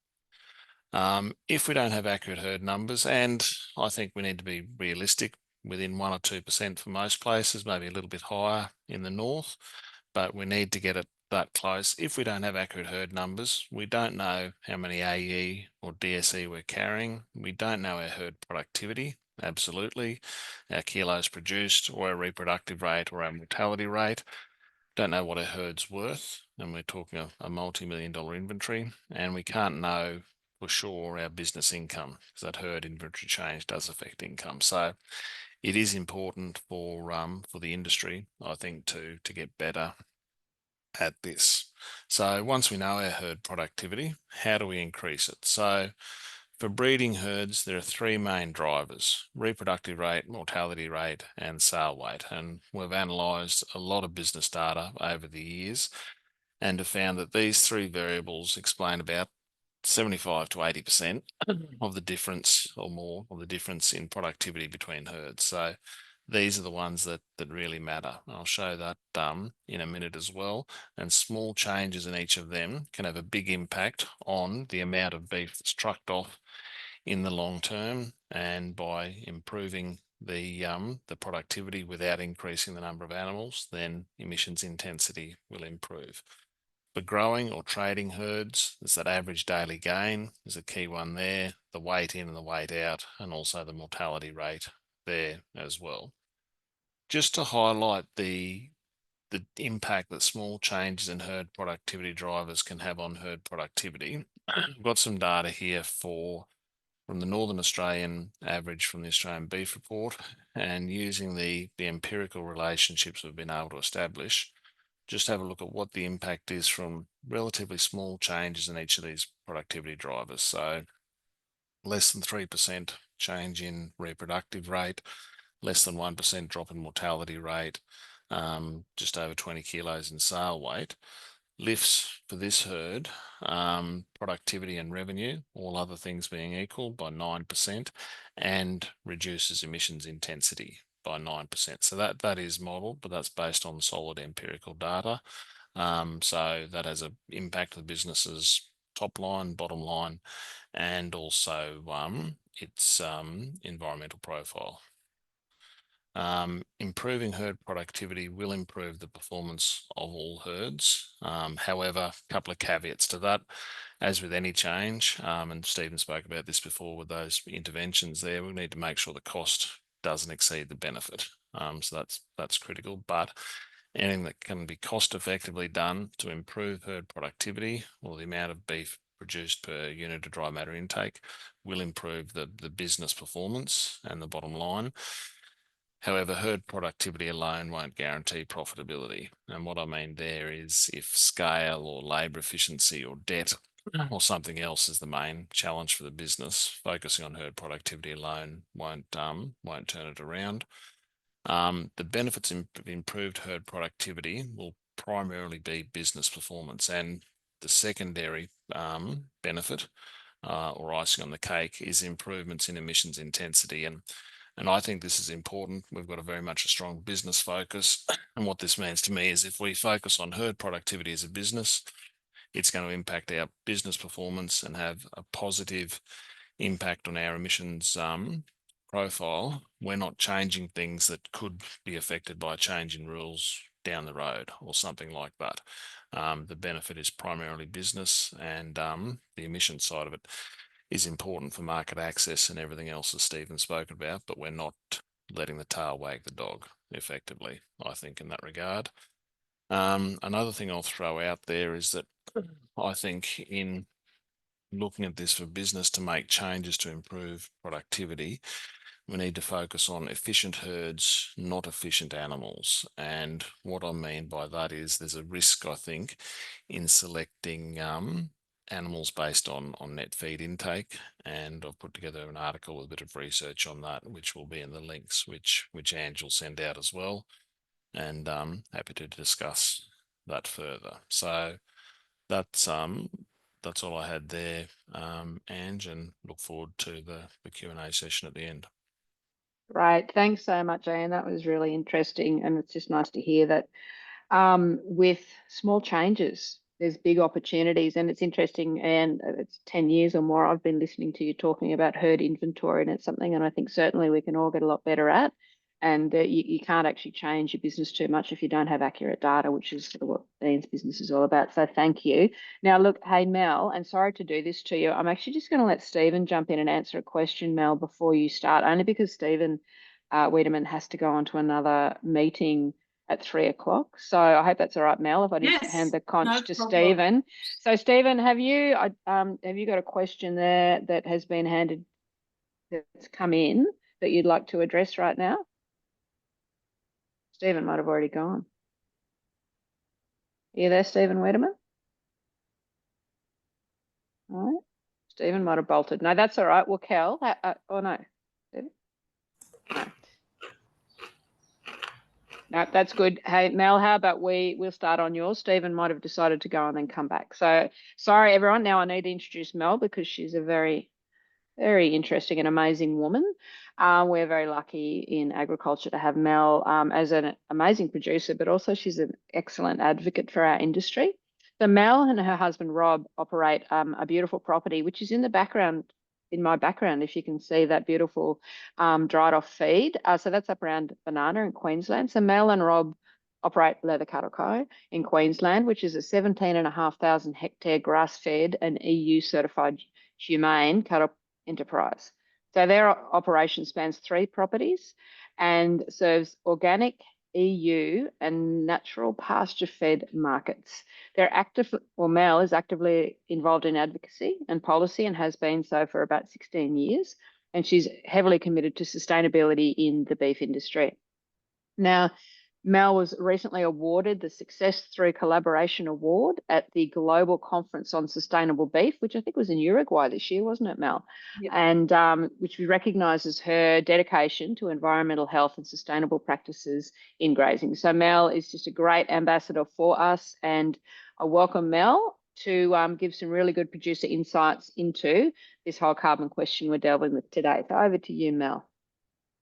If we don't have accurate herd numbers, and I think we need to be realistic, within 1 or 2% for most places, maybe a little bit higher in the north, but we need to get it that close. If we don't have accurate herd numbers, we don't know how many AE or DSE we're carrying. We don't know our herd productivity, absolutely, our kilos produced or our reproductive rate or our mortality rate. Don't know what our herd's worth, and we're talking a multi-million-dollar inventory, and we can't know for sure our business income, because that herd inventory change does affect income. So it is important for the industry, I think, to get better at this. So once we know our herd productivity, how do we increase it? So for breeding herds, there are three main drivers: reproductive rate, mortality rate, and sale weight. And we've analysed a lot of business data over the years and have found that these three variables explain about 75 to 80% of the difference or more of the difference in productivity between herds. So these are the ones that really matter. I'll show that in a minute as well. And small changes in each of them can have a big impact on the amount of beef that's trucked off in the long term. And by improving the productivity without increasing the number of animals, then emissions intensity will improve. For growing or trading herds, there's that average daily gain is a key one there, the weight in and the weight out, and also the mortality rate there as well. Just to highlight the impact that small changes in herd productivity drivers can have on herd productivity, I've got some data here from the Northern Australian average from the Australian Beef Report, and using the empirical relationships we've been able to establish, just have a look at what the impact is from relatively small changes in each of these productivity drivers. So less than 3% change in reproductive rate, less than 1% drop in mortality rate, just over 20 kilos in sale weight, lifts for this herd productivity and revenue, all other things being equal, by 9%, and reduces emissions intensity by 9%. So that is modelled, but that's based on solid empirical data. So that has an impact on the business's top line, bottom line, and also its environmental profile. Improving herd productivity will improve the performance of all herds. However, a couple of caveats to that. As with any change, and Stephen spoke about this before with those interventions there, we need to make sure the cost doesn't exceed the benefit. So that's critical. But anything that can be cost effectively done to improve herd productivity or the amount of beef produced per unit of dry matter intake will improve the business performance and the bottom line. However, herd productivity alone won't guarantee profitability. And what I mean there is if scale or labour efficiency or debt or something else is the main challenge for the business, focusing on herd productivity alone won't turn it around. The benefits of improved herd productivity will primarily be business performance, and the secondary benefit or icing on the cake is improvements in emissions intensity. And I think this is important. We've got a very much a strong business focus. And what this means to me is if we focus on herd productivity as a business, it's going to impact our business performance and have a positive impact on our emissions profile. We're not changing things that could be affected by a change in rules down the road or something like that. The benefit is primarily business, and the emission side of it is important for market access and everything else that Stephen spoke about, but we're not letting the tail wag the dog effectively, I think, in that regard. Another thing I'll throw out there is that I think in looking at this for business to make changes to improve productivity, we need to focus on efficient herds, not efficient animals. And what I mean by that is there's a risk, I think, in selecting animals based on net feed intake, and I've put together an article with a bit of research on that, which will be in the links, which Ange will send out as well, and happy to discuss that further. So that's all I had there, Ange, and look forward to the Q&A session at the end. Right, thanks so much, Ian. That was really interesting, and it's just nice to hear that with small changes, there's big opportunities. And it's interesting, and it's 10 years or more I've been listening to you talking about herd inventory, and it's something, and I think certainly we can all get a lot better at. And you can't actually change your business too much if you don't have accurate data, which is what Ian's business is all about. So thank you. Now, look, hey, Mel, and sorry to do this to you. I'm actually just going to let Stephen jump in and answer a question, Mel, before you start, only because Stephen Wiedemann has to go on to another meeting at 3 o'clock. So I hope that's all right, Mel, if I just hand the conch to Stephen. So Stephen, have you got a question there that has been handed, that's come in, that you'd like to address right now? Stephen might have already gone. Are you there, Stephen Wiedemann? All right. Stephen might have bolted. No, that's all right. Well, Kel, oh no. Stephen? No. No, that's good. Hey, Mel, how about we'll start on yours? Stephen might have decided to go and then come back. So sorry, everyone. Now I need to introduce Mel because she's a very, very interesting and amazing woman. We're very lucky in agriculture to have Mel as an amazing producer, but also she's an excellent advocate for our industry. So Mel and her husband, Rob, operate a beautiful property, which is in the background, in my background, if you can see that beautiful dried off feed. So that's up around Banana in Queensland. So Mel and Rob operate Leather Cattle Co in Queensland, which is a 17,500 hectare grass-fed and EU certified humane cattle enterprise. So their operation spans 3 properties and serves organic, EU and natural pasture-fed markets. They're active, or Mel is actively involved in advocacy and policy and has been so for about 16 years. And she's heavily committed to sustainability in the beef industry. Now, Mel was recently awarded the Success Through Collaboration Award at the Global Conference on Sustainable Beef, which I think was in Uruguay this year, wasn't it, Mel? Yep. And which recognises her dedication to environmental health and sustainable practices in grazing. So Mel is just a great ambassador for us, and I welcome Mel to give some really good producer insights into this whole carbon question we're delving with today. So over to you, Mel.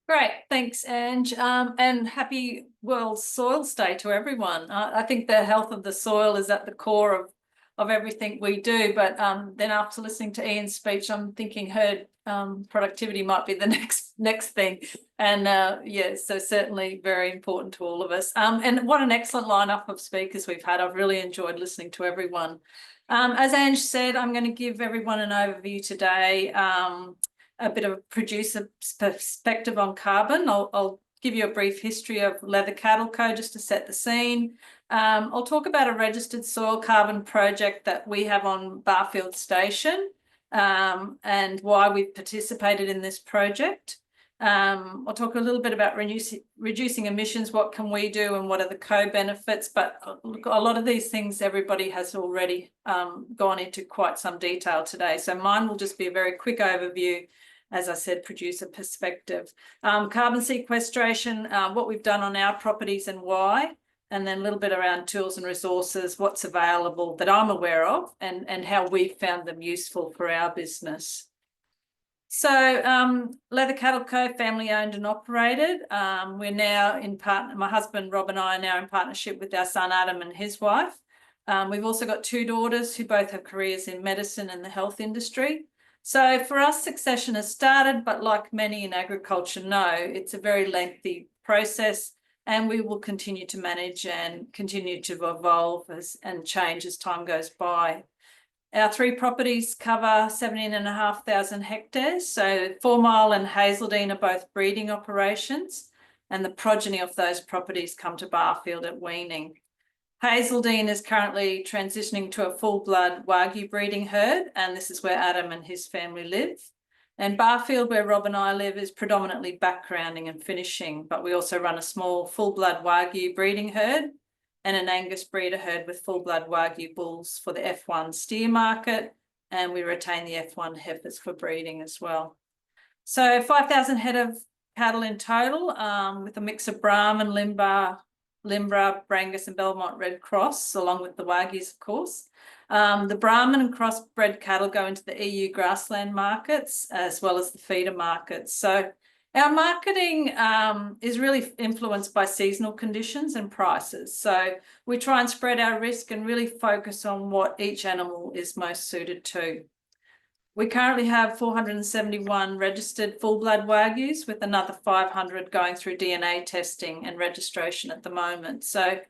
Great, thanks, Ange, and happy World Soil Day to everyone. I think the health of the soil is at the core of everything we do, but then after listening to Ian's speech, I'm thinking herd productivity might be the next thing, and yeah, so certainly very important to all of us. And what an excellent lineup of speakers we've had. I've really enjoyed listening to everyone. As Ange said, I'm going to give everyone an overview today. A bit of a producer perspective on carbon. I'll give you a brief history of Leather Cattle Co just to set the scene. I'll talk about a registered soil carbon project that we have on Barfield Station and why we've participated in this project. I'll talk a little bit about reducing emissions, what can we do and what are the co-benefits, but look, a lot of these things everybody has already gone into quite some detail today. So mine will just be a very quick overview, as I said, producer perspective. Carbon sequestration, what we've done on our properties and why, and then a little bit around tools and resources, what's available that I'm aware of, and how we've found them useful for our business. So Leather Cattle Co, family owned and operated. We're now in my husband Rob and I are now in partnership with our son Adam and his wife. We've also got 2 daughters who both have careers in medicine and the health industry. So for us, succession has started, but like many in agriculture know, it's a very lengthy process, and we will continue to manage and continue to evolve and change as time goes by. Our 3 properties cover 17,500 hectares. So 4 Mile and Hazeldean are both breeding operations, and the progeny of those properties come to Barfield at weaning. Hazeldean is currently transitioning to a full-blood Wagyu breeding herd, and this is where Adam and his family live. And Barfield, where Rob and I live, is predominantly backgrounding and finishing, but we also run a small full-blood Wagyu breeding herd and an Angus breeder herd with full-blood Wagyu bulls for the F1 steer market, and we retain the F1 heifers for breeding as well. So 5,000 head of cattle in total, with a mix of Brahman, Limbra, Brangus and Belmont Red Cross, along with the Wagyus, of course. The Brahman and crossbred cattle go into the EU grassland markets as well as the feeder markets. So our marketing is really influenced by seasonal conditions and prices. So we try and spread our risk and really focus on what each animal is most suited to. We currently have 471 registered full-blood Wagyus, with another 500 going through DNA testing and registration at the moment. So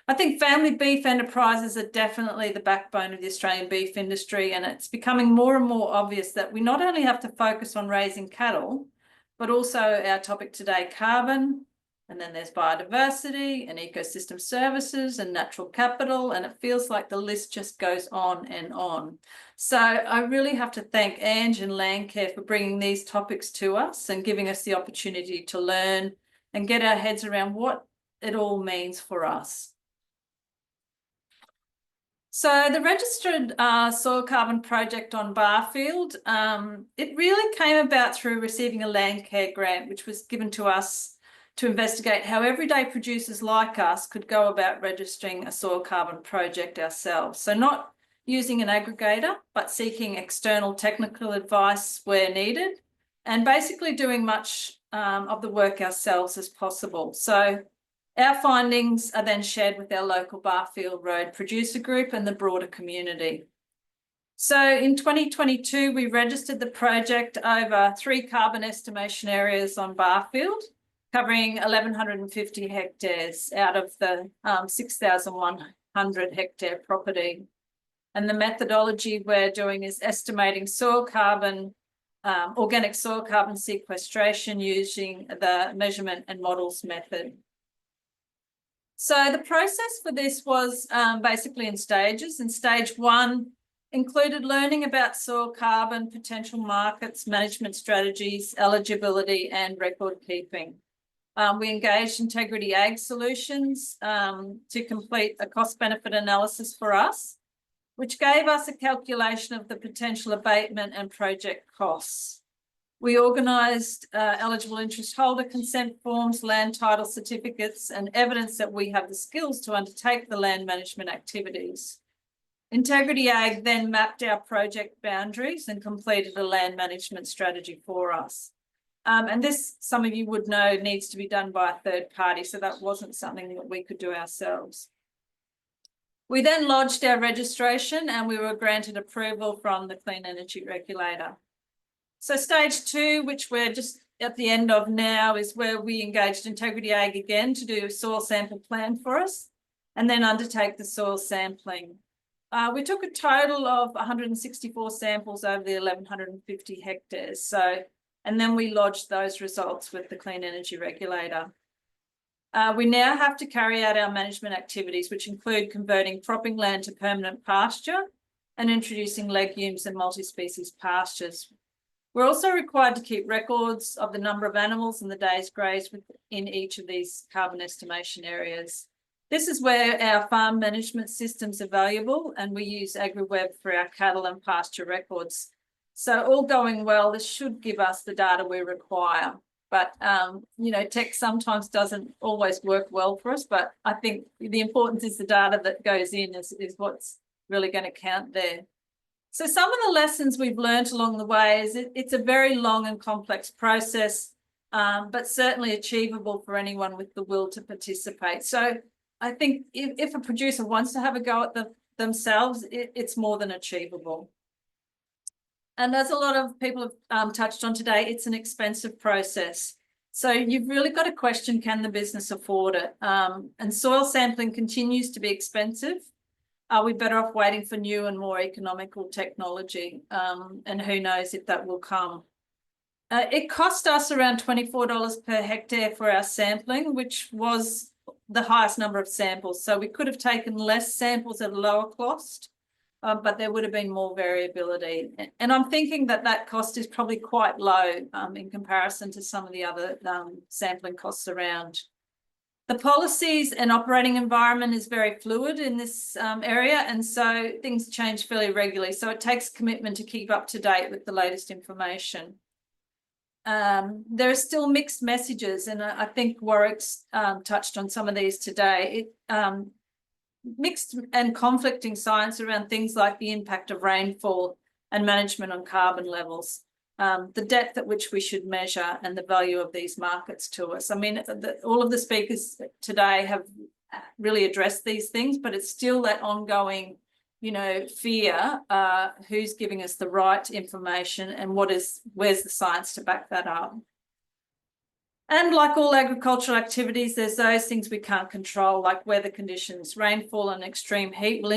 I think family beef enterprises are definitely the backbone of the Australian beef industry, and it's becoming more and more obvious that we not only have to focus on raising cattle, but also our topic today, carbon, and then there's biodiversity and ecosystem services and natural capital, and it feels like the list just goes on and on. So I really have to thank Ange and Landcare for bringing these topics to us and giving us the opportunity to learn and get our heads around what it all means for us. So the registered soil carbon project on Barfield, it really came about through receiving a Landcare grant, which was given to us to investigate how everyday producers like us could go about registering a soil carbon project ourselves. So not using an aggregator, but seeking external technical advice where needed, and basically doing much of the work ourselves as possible. So our findings are then shared with our local Barfield Road producer group and the broader community. So in 2022, we registered the project over 3 carbon estimation areas on Barfield, covering 1,150 hectares out of the 6,100 hectare property. And the methodology we're doing is estimating soil carbon, organic soil carbon sequestration using the measurement and models method. So the process for this was basically in stages, and stage 1 included learning about soil carbon, potential markets, management strategies, eligibility, and record keeping. We engaged Integrity Ag Solutions to complete a cost-benefit analysis for us, which gave us a calculation of the potential abatement and project costs. We organised eligible interest holder consent forms, land title certificates, and evidence that we have the skills to undertake the land management activities. Integrity Ag then mapped our project boundaries and completed a land management strategy for us. And this, some of you would know, needs to be done by a third party, so that wasn't something that we could do ourselves. We then lodged our registration and we were granted approval from the Clean Energy Regulator. So stage 2, which we're just at the end of now, is where we engaged Integrity Ag again to do a soil sample plan for us and then undertake the soil sampling. We took a total of 164 samples over the 1,150 hectares. And then we lodged those results with the Clean Energy Regulator. We now have to carry out our management activities, which include converting cropping land to permanent pasture and introducing legumes and multi-species pastures. We're also required to keep records of the number of animals and the days grazed within each of these carbon estimation areas. This is where our farm management systems are valuable, and we use AgriWeb for our cattle and pasture records. So all going well, this should give us the data we require. But, you know, tech sometimes doesn't always work well for us, but I think the importance is the data that goes in is what's really going to count there. So some of the lessons we've learned along the way is it's a very long and complex process, but certainly achievable for anyone with the will to participate. So I think if a producer wants to have a go at themselves, it's more than achievable. And as a lot of people have touched on today, it's an expensive process. So you've really got to question, can the business afford it? And soil sampling continues to be expensive. Are we better off waiting for new and more economical technology? And who knows if that will come. It cost us around $24 per hectare for our sampling, which was the highest number of samples. So we could have taken less samples at a lower cost, but there would have been more variability. And I'm thinking that that cost is probably quite low in comparison to some of the other sampling costs around. The policies and operating environment is very fluid in this area, and so things change fairly regularly. So it takes commitment to keep up to date with the latest information. There are still mixed messages, and I think Warwick's touched on some of these today. Mixed and conflicting science around things like the impact of rainfall and management on carbon levels, the depth at which we should measure, and the value of these markets to us. I mean, all of the speakers today have really addressed these things, but it's still that ongoing, you know, fear, who's giving us the right information and where's the science to back that up. And like all agricultural activities, there's those things we can't control, like weather conditions. Rainfall and extreme heat will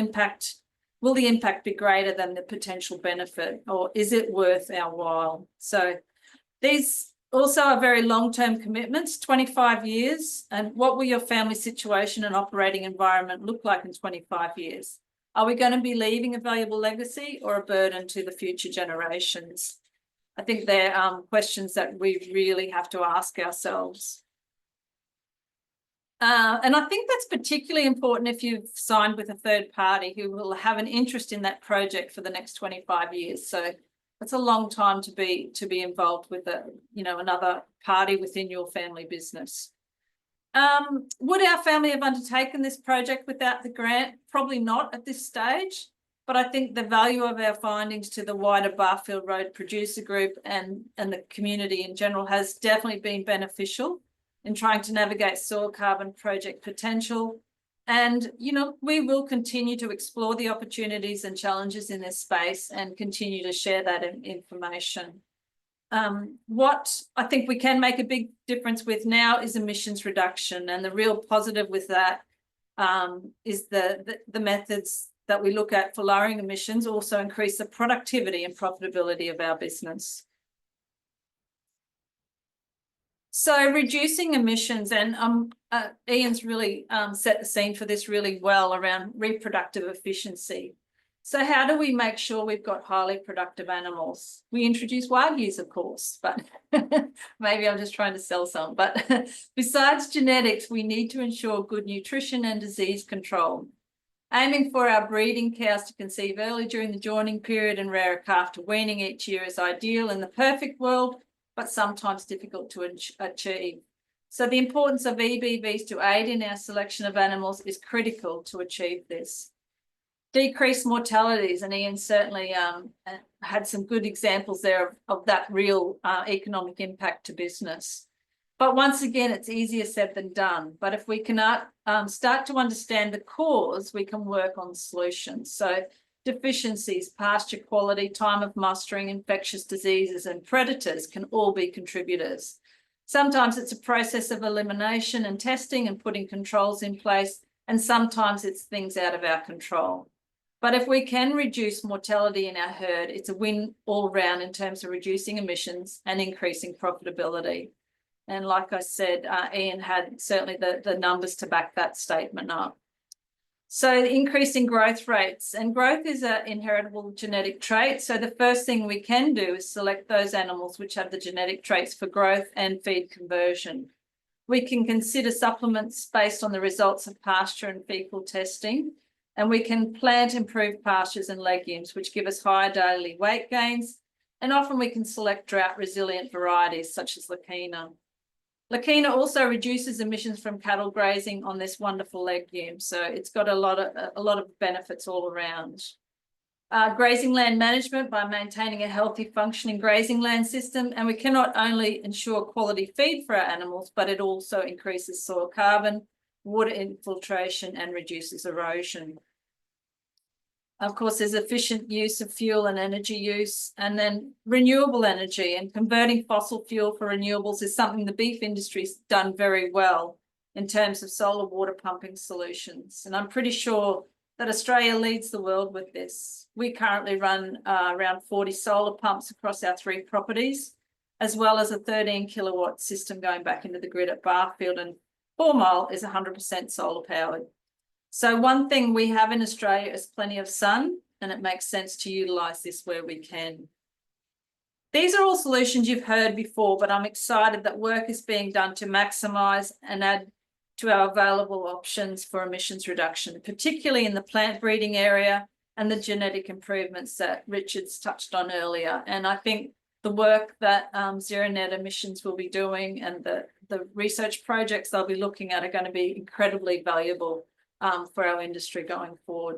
the impact be greater than the potential benefit, or is it worth our while? So these also are very long-term commitments, 25 years. And what will your family situation and operating environment look like in 25 years? Are we going to be leaving a valuable legacy or a burden to the future generations? I think they're questions that we really have to ask ourselves. And I think that's particularly important if you've signed with a third party who will have an interest in that project for the next 25 years. So it's a long time to be involved with another party within your family business. Would our family have undertaken this project without the grant? Probably not at this stage. But I think the value of our findings to the wider Barfield Road producer group and the community in general has definitely been beneficial in trying to navigate soil carbon project potential. And, you know, we will continue to explore the opportunities and challenges in this space and continue to share that information. What I think we can make a big difference with now is emissions reduction. And the real positive with that is the methods that we look at for lowering emissions also increase the productivity and profitability of our business. So reducing emissions, and Ian's really set the scene for this really well around reproductive efficiency. So how do we make sure we've got highly productive animals? We introduce Wagyus, of course, but maybe I'm just trying to sell some. But besides genetics, we need to ensure good nutrition and disease control. Aiming for our breeding cows to conceive early during the joining period and rear a calf to weaning each year is ideal in the perfect world, but sometimes difficult to achieve. So the importance of EBVs to aid in our selection of animals is critical to achieve this. Decreased mortalities, and Ian certainly had some good examples there of that real economic impact to business. But once again, it's easier said than done. But if we cannot start to understand the cause, we can work on solutions. So deficiencies, pasture quality, time of mustering, infectious diseases and predators can all be contributors. Sometimes it's a process of elimination and testing and putting controls in place, and sometimes it's things out of our control. But if we can reduce mortality in our herd, it's a win all round in terms of reducing emissions and increasing profitability. And like I said, Ian had certainly the numbers to back that statement up. So increasing growth rates, and growth is an inheritable genetic trait. So the first thing we can do is select those animals which have the genetic traits for growth and feed conversion. We can consider supplements based on the results of pasture and fecal testing, and we can plant improved pastures and legumes, which give us higher daily weight gains. And often we can select drought resilient varieties such as Lequina. Lequina also reduces emissions from cattle grazing on this wonderful legume. So it's got a lot of benefits all around. Grazing land management by maintaining a healthy functioning grazing land system. And we can not only ensure quality feed for our animals, but it also increases soil carbon, water infiltration, and reduces erosion. Of course, there's efficient use of fuel and energy use, and then renewable energy, and converting fossil fuel for renewables is something the beef industry's done very well in terms of solar water pumping solutions. And I'm pretty sure that Australia leads the world with this. We currently run around 40 solar pumps across our 3 properties, as well as a 13 kilowatt system going back into the grid at Barfield, and 4 Mile is 100% solar powered. So one thing we have in Australia is plenty of sun, and it makes sense to utilise this where we can. These are all solutions you've heard before, but I'm excited that work is being done to maximise and add to our available options for emissions reduction, particularly in the plant breeding area and the genetic improvements that Richard's touched on earlier. And I think the work that Zero Net Emissions will be doing and the research projects they'll be looking at are going to be incredibly valuable for our industry going forward.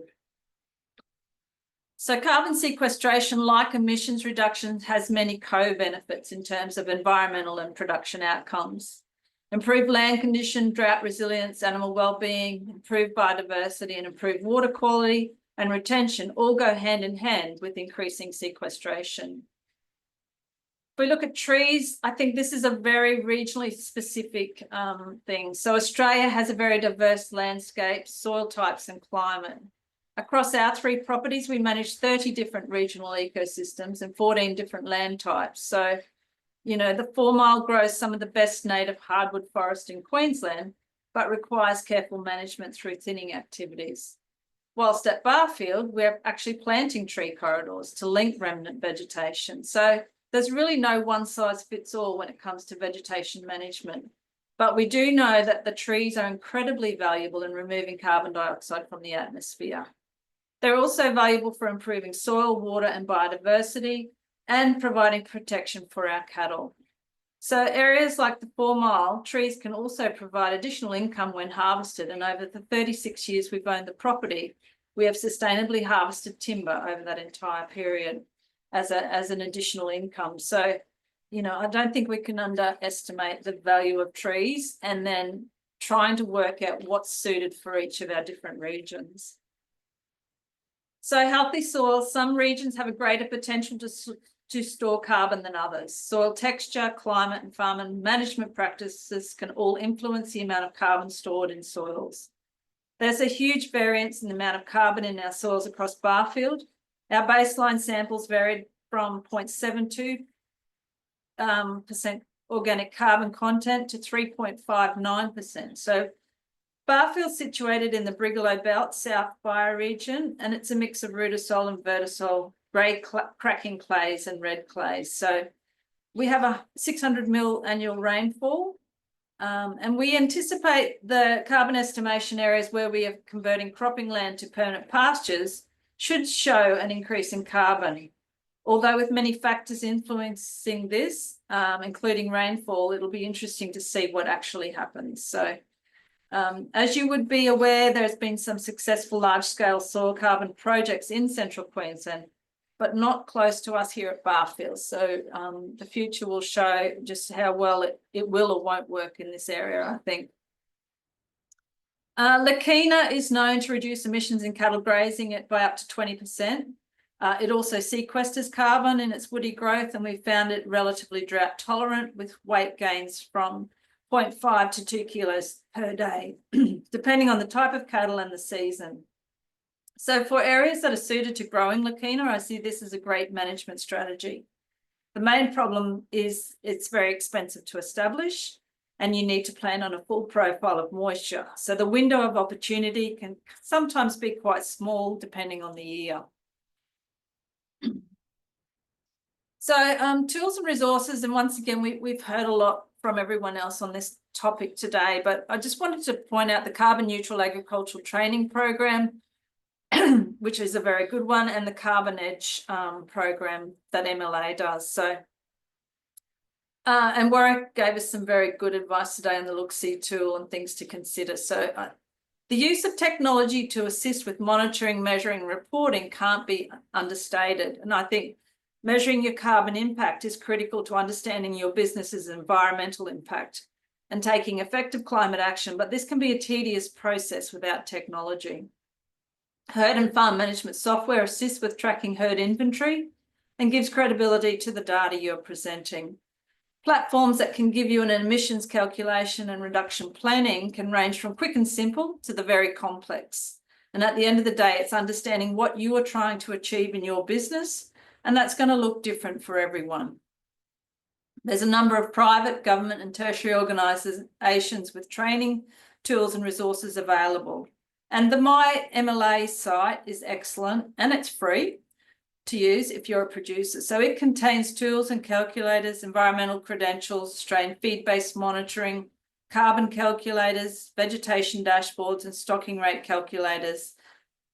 So carbon sequestration, like emissions reduction, has many co-benefits in terms of environmental and production outcomes. Improved land condition, drought resilience, animal well-being, improved biodiversity, and improved water quality and retention all go hand in hand with increasing sequestration. If we look at trees, I think this is a very regionally specific thing. So Australia has a very diverse landscape, soil types, and climate. Across our 3 properties, we manage 30 different regional ecosystems and 14 different land types. So, you know, the 4 Mile grows some of the best native hardwood forest in Queensland, but requires careful management through thinning activities. Whilst at Barfield, we're actually planting tree corridors to link remnant vegetation. So there's really no one size fits all when it comes to vegetation management. But we do know that the trees are incredibly valuable in removing carbon dioxide from the atmosphere. They're also valuable for improving soil, water, and biodiversity, and providing protection for our cattle. So areas like the 4 Mile, trees can also provide additional income when harvested. And over the 36 years we've owned the property, we have sustainably harvested timber over that entire period as an additional income. So, you know, I don't think we can underestimate the value of trees, and then trying to work out what's suited for each of our different regions. So healthy soil, some regions have a greater potential to store carbon than others. Soil texture, climate, and farm management practices can all influence the amount of carbon stored in soils. There's a huge variance in the amount of carbon in our soils across Barfield. Our baseline samples varied from 0.72% organic carbon content to 3.59%. So Barfield's situated in the Brigalow Belt South bioregion, and it's a mix of rudisol and vertisol, grey cracking clays and red clays. So we have a 600 mil annual rainfall, and we anticipate the carbon estimation areas where we are converting cropping land to permanent pastures should show an increase in carbon. Although with many factors influencing this, including rainfall, it'll be interesting to see what actually happens. So as you would be aware, there's been some successful large-scale soil carbon projects in central Queensland, but not close to us here at Barfield. So the future will show just how well it will or won't work in this area, I think. Lequina is known to reduce emissions in cattle grazing by up to 20%. It also sequesters carbon in its woody growth, and we found it relatively drought tolerant with weight gains from 0.5 to 2 kilos per day, depending on the type of cattle and the season. So for areas that are suited to growing Lequina, I see this as a great management strategy. The main problem is it's very expensive to establish. and you need to plan on a full profile of moisture. So the window of opportunity can sometimes be quite small depending on the year. So tools and resources, and once again, we've heard a lot from everyone else on this topic today, but I just wanted to point out the Carbon Neutral Agricultural Training Program, which is a very good one, and the Carbon Edge program that MLA does. So, and Warwick gave us some very good advice today on the Look-See tool and things to consider. So the use of technology to assist with monitoring, measuring, reporting can't be understated. And I think measuring your carbon impact is critical to understanding your business's environmental impact and taking effective climate action, but this can be a tedious process without technology. Herd and farm management software assists with tracking herd inventory and gives credibility to the data you're presenting. Platforms that can give you an emissions calculation and reduction planning can range from quick and simple to the very complex. And at the end of the day, it's understanding what you are trying to achieve in your business, and that's going to look different for everyone. There's a number of private, government and tertiary organisations with training, tools and resources available. And the My MLA site is excellent and it's free to use if you're a producer. So it contains tools and calculators, environmental credentials, strain feed-based monitoring, carbon calculators, vegetation dashboards and stocking rate calculators,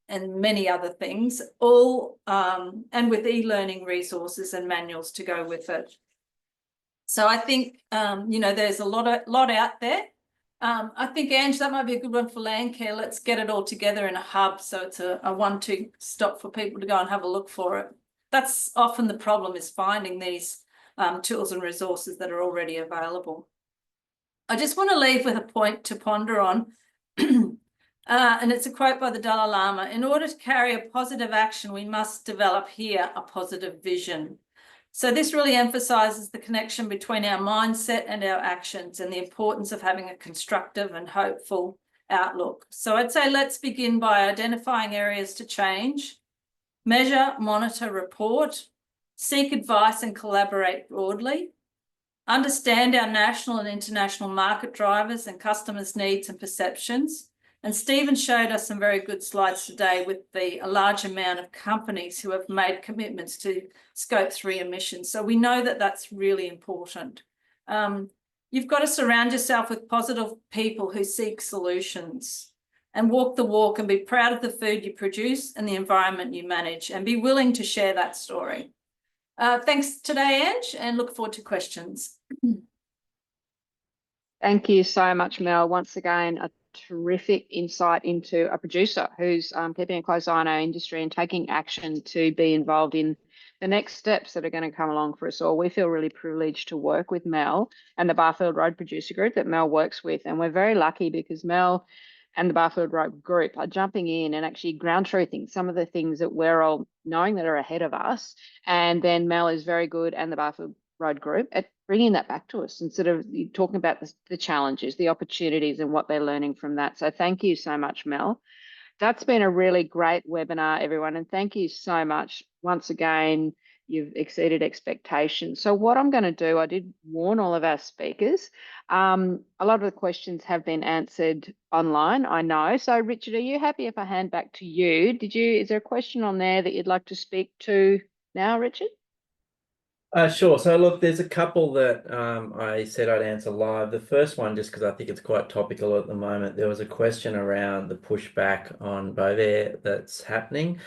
and many other things, all and with e-learning resources and manuals to go with it. So I think, you know, there's a lot out there. I think, Ange, that might be a good one for Landcare. Let's get it all together in a hub. So it's a one-two stop for people to go and have a look for it. That's often the problem, is finding these tools and resources that are already available. I just want to leave with a point to ponder on. And it's a quote by the Dalai Lama: "In order to carry a positive action, we must develop here a positive vision." So this really emphasizes the connection between our mindset and our actions and the importance of having a constructive and hopeful outlook. So I'd say let's begin by identifying areas to change, measure, monitor, report, seek advice and collaborate broadly, understand our national and international market drivers and customers' needs and perceptions. And Stephen showed us some very good slides today with a large amount of companies who have made commitments to Scope 3 emissions. So we know that that's really important. You've got to surround yourself with positive people who seek solutions and walk the walk and be proud of the food you produce and the environment you manage, and be willing to share that story. Thanks today, Ange, and look forward to questions. Thank you so much, Mel. Once again, a terrific insight into a producer who's keeping a close eye on our industry and taking action to be involved in the next steps that are going to come along for us all. We feel really privileged to work with Mel and the Barfield Road Producer Group that Mel works with. And we're very lucky because Mel and the Barfield Road Group are jumping in and actually ground truthing some of the things that we're all knowing that are ahead of us. And then Mel is very good, and the Barfield Road Group, at bringing that back to us instead of talking about the challenges, the opportunities and what they're learning from that. So thank you so much, Mel. That's been a really great webinar, everyone. And thank you so much. Once again, you've exceeded expectations. So what I'm going to do, I did warn all of our speakers. A lot of the questions have been answered online, I know. So Richard, are you happy if I hand back to you? Is there a question on there that you'd like to speak to now, Richard? Sure. So look, there's a couple that I said I'd answer live. The first one, just because I think it's quite topical at the moment, there was a question around the pushback on Bovair that's happening.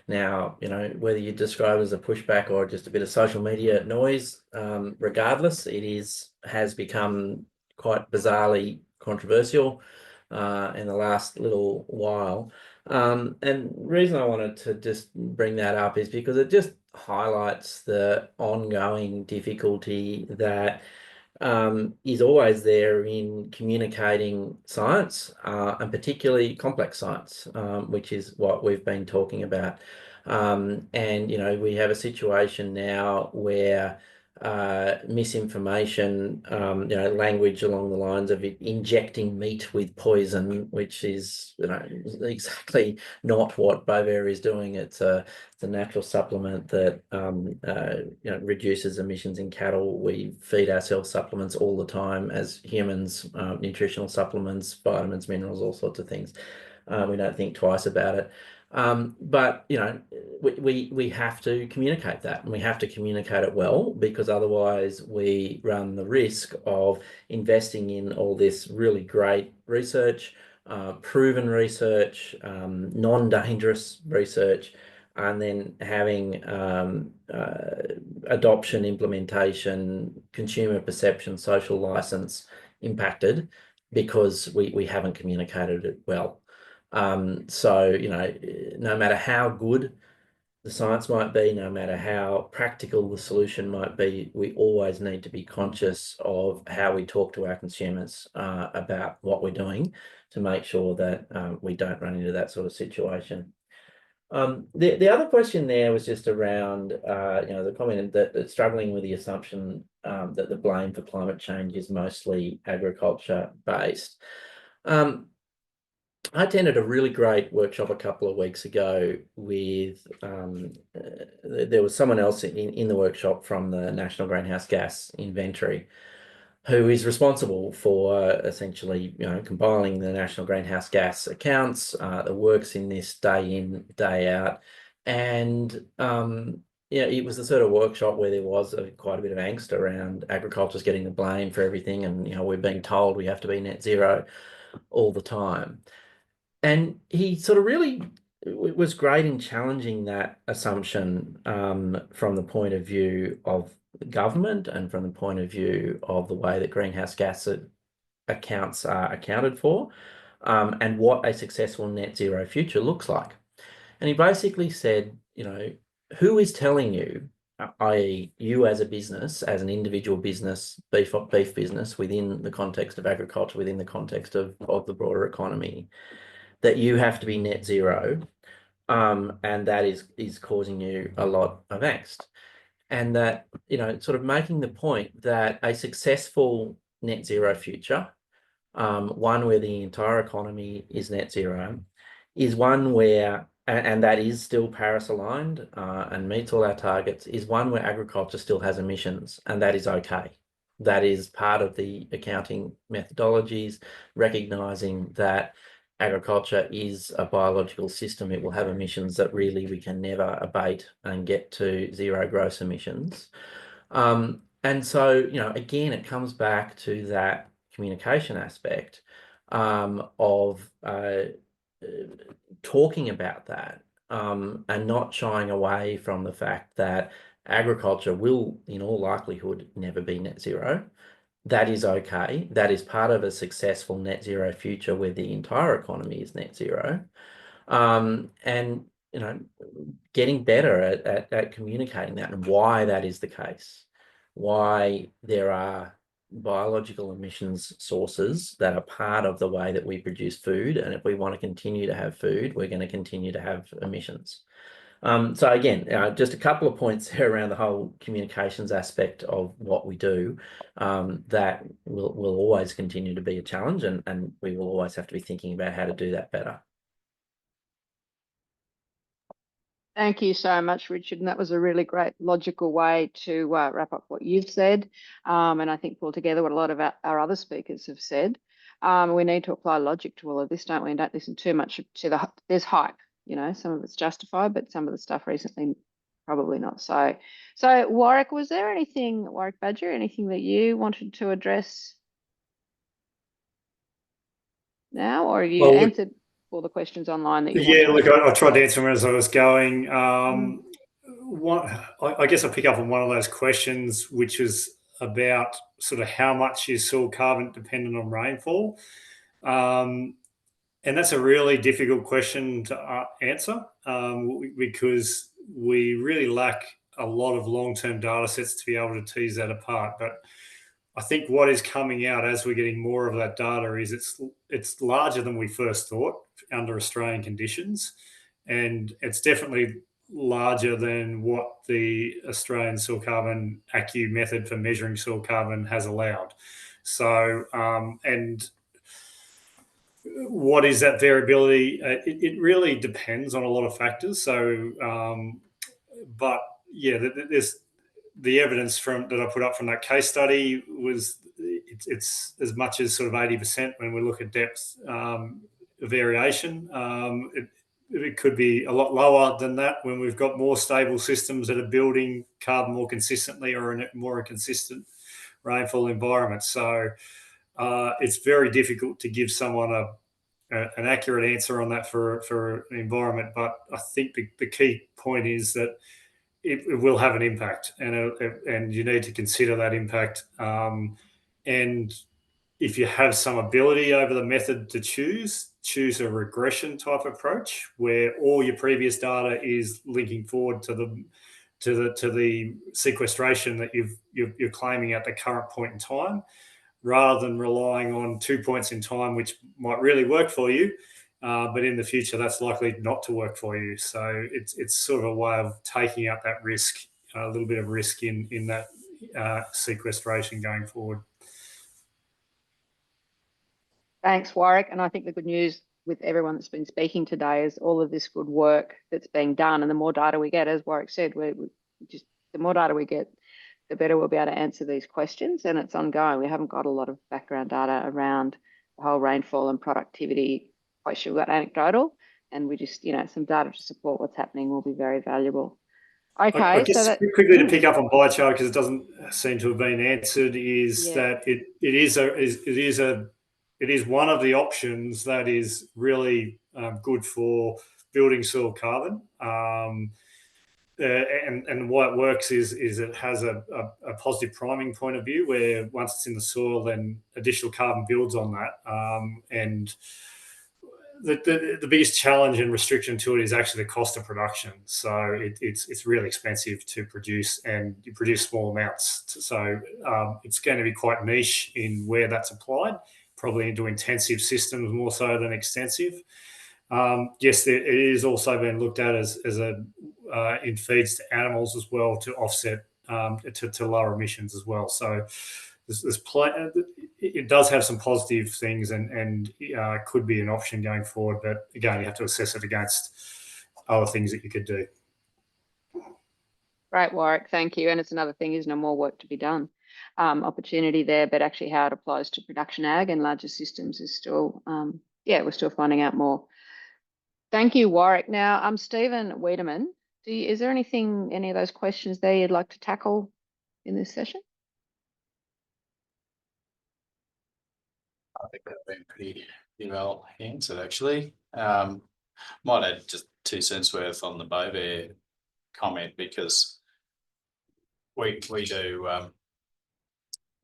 Now, you know, whether you describe it as a pushback or just a bit of social media noise, regardless, has become quite bizarrely controversial in the last little while. And the reason I wanted to just bring that up is because it just highlights the ongoing difficulty that is always there in communicating science, and particularly complex science, which is what we've been talking about. And, you know, we have a situation now where misinformation, language along the lines of injecting meat with poison, which is, exactly not what Bovaer is doing. It's a natural supplement that, reduces emissions in cattle. We feed ourselves supplements all the time as humans, nutritional supplements, vitamins, minerals, all sorts of things. We don't think twice about it. But we have to communicate that, and we have to communicate it well, because otherwise we run the risk of investing in all this really great research, proven research, non-dangerous research, and then having adoption, implementation, consumer perception, social license impacted because we haven't communicated it well. So, no matter how good the science might be, no matter how practical the solution might be, we always need to be conscious of how we talk to our consumers about what we're doing to make sure that we don't run into that sort of situation. The other question there was just around, the comment that struggling with the assumption that the blame for climate change is mostly agriculture based. I attended a really great workshop a couple of weeks ago with, there was someone else in the workshop from the National Greenhouse Gas Inventory, who is responsible for essentially, compiling the national greenhouse gas accounts, that works in this day in, day out. And, it was the sort of workshop where there was quite a bit of angst around agriculture's getting the blame for everything. And, we're being told we have to be net zero all the time. And he sort of really was great in challenging that assumption from the point of view of the government and from the point of view of the way that greenhouse gas accounts are accounted for, and what a successful net zero future looks like. And he basically said, who is telling you, i.e. you as a business, as an individual business, beef business within the context of agriculture, within the context of the broader economy, that you have to be net zero, and that is causing you a lot of angst. And that, sort of making the point that a successful net zero future, one where the entire economy is net zero, is one where, and that is still Paris aligned and meets all our targets, is one where agriculture still has emissions, and that is okay. That is part of the accounting methodologies, recognising that agriculture is a biological system. It will have emissions that really we can never abate and get to zero gross emissions. And so, again, it comes back to that communication aspect of talking about that and not shying away from the fact that agriculture will, in all likelihood, never be net zero. That is okay. That is part of a successful net zero future where the entire economy is net zero. And, getting better at communicating that and why that is the case, why there are biological emissions sources that are part of the way that we produce food. And if we want to continue to have food, we're going to continue to have emissions. So again, just a couple of points there around the whole communications aspect of what we do, that will always continue to be a challenge, and we will always have to be thinking about how to do that better. Thank you so much, Richard. And that was a really great logical way to wrap up what you've said. And I think pull together what a lot of our other speakers have said. We need to apply logic to all of this, don't we? And don't listen too much to there's hype. Some of it's justified, but some of the stuff recently probably not so. So Warwick, was there anything, Warwick Badger, anything that you wanted to address now, or have you answered all the questions online that you look, I tried to answer them as I was going. I guess I'll pick up on one of those questions, which is about sort of how much is soil carbon dependent on rainfall. And that's a really difficult question to answer because we really lack a lot of long-term data sets to be able to tease that apart. But I think what is coming out as we're getting more of that data is it's larger than we first thought under Australian conditions. And it's definitely larger than what the Australian soil carbon ACCU method for measuring soil carbon has allowed. So, and what is that variability? It really depends on a lot of factors. So, but yeah, there's the evidence from that I put up from that case study was it's as much as sort of 80% when we look at depth variation. It could be a lot lower than that when we've got more stable systems that are building carbon more consistently or in a more consistent rainfall environment. So it's very difficult to give someone an accurate answer on that for an environment. But I think the key point is that it will have an impact, and you need to consider that impact. And if you have some ability over the method to choose a regression type approach where all your previous data is linking forward to the sequestration that you're claiming at the current point in time, rather than relying on 2 points in time, which might really work for you, but in the future that's likely not to work for you. So it's sort of a way of taking out that risk, a little bit of risk in that sequestration going forward. Thanks, Warwick. And I think the good news with everyone that's been speaking today is all of this good work that's being done, and the more data we get, as Warwick said, the more data we get, the better we'll be able to answer these questions. And it's ongoing. We haven't got a lot of background data around the whole rainfall and productivity question. We've got anecdotal, and we just, some data to support what's happening will be very valuable. Okay, I guess so that quickly to pick up on biochar, because it doesn't seem to have been answered, is that it is one of the options that is really good for building soil carbon. And why it works is it has a positive priming point of view, where once it's in the soil, then additional carbon builds on that. And the biggest challenge and restriction to it is actually the cost of production. So it's really expensive to produce, and you produce small amounts. So it's going to be quite niche in where that's applied, probably into intensive systems more so than extensive. Yes, it is also been looked at as in feeds to animals as well, to offset to lower emissions as well. So it does have some positive things, and could be an option going forward. But again, you have to assess it against other things that you could do. Great, Warwick. Thank you. And it's another thing, isn't there? More work to be done. Opportunity there, but actually how it applies to production ag and larger systems is still, we're still finding out more. Thank you, Warwick. Now, Stephen Wiedemann, is there any of those questions there you'd like to tackle in this session? I think that's been pretty well answered, actually. Might add just 2 cents worth on the Bovair comment, because we do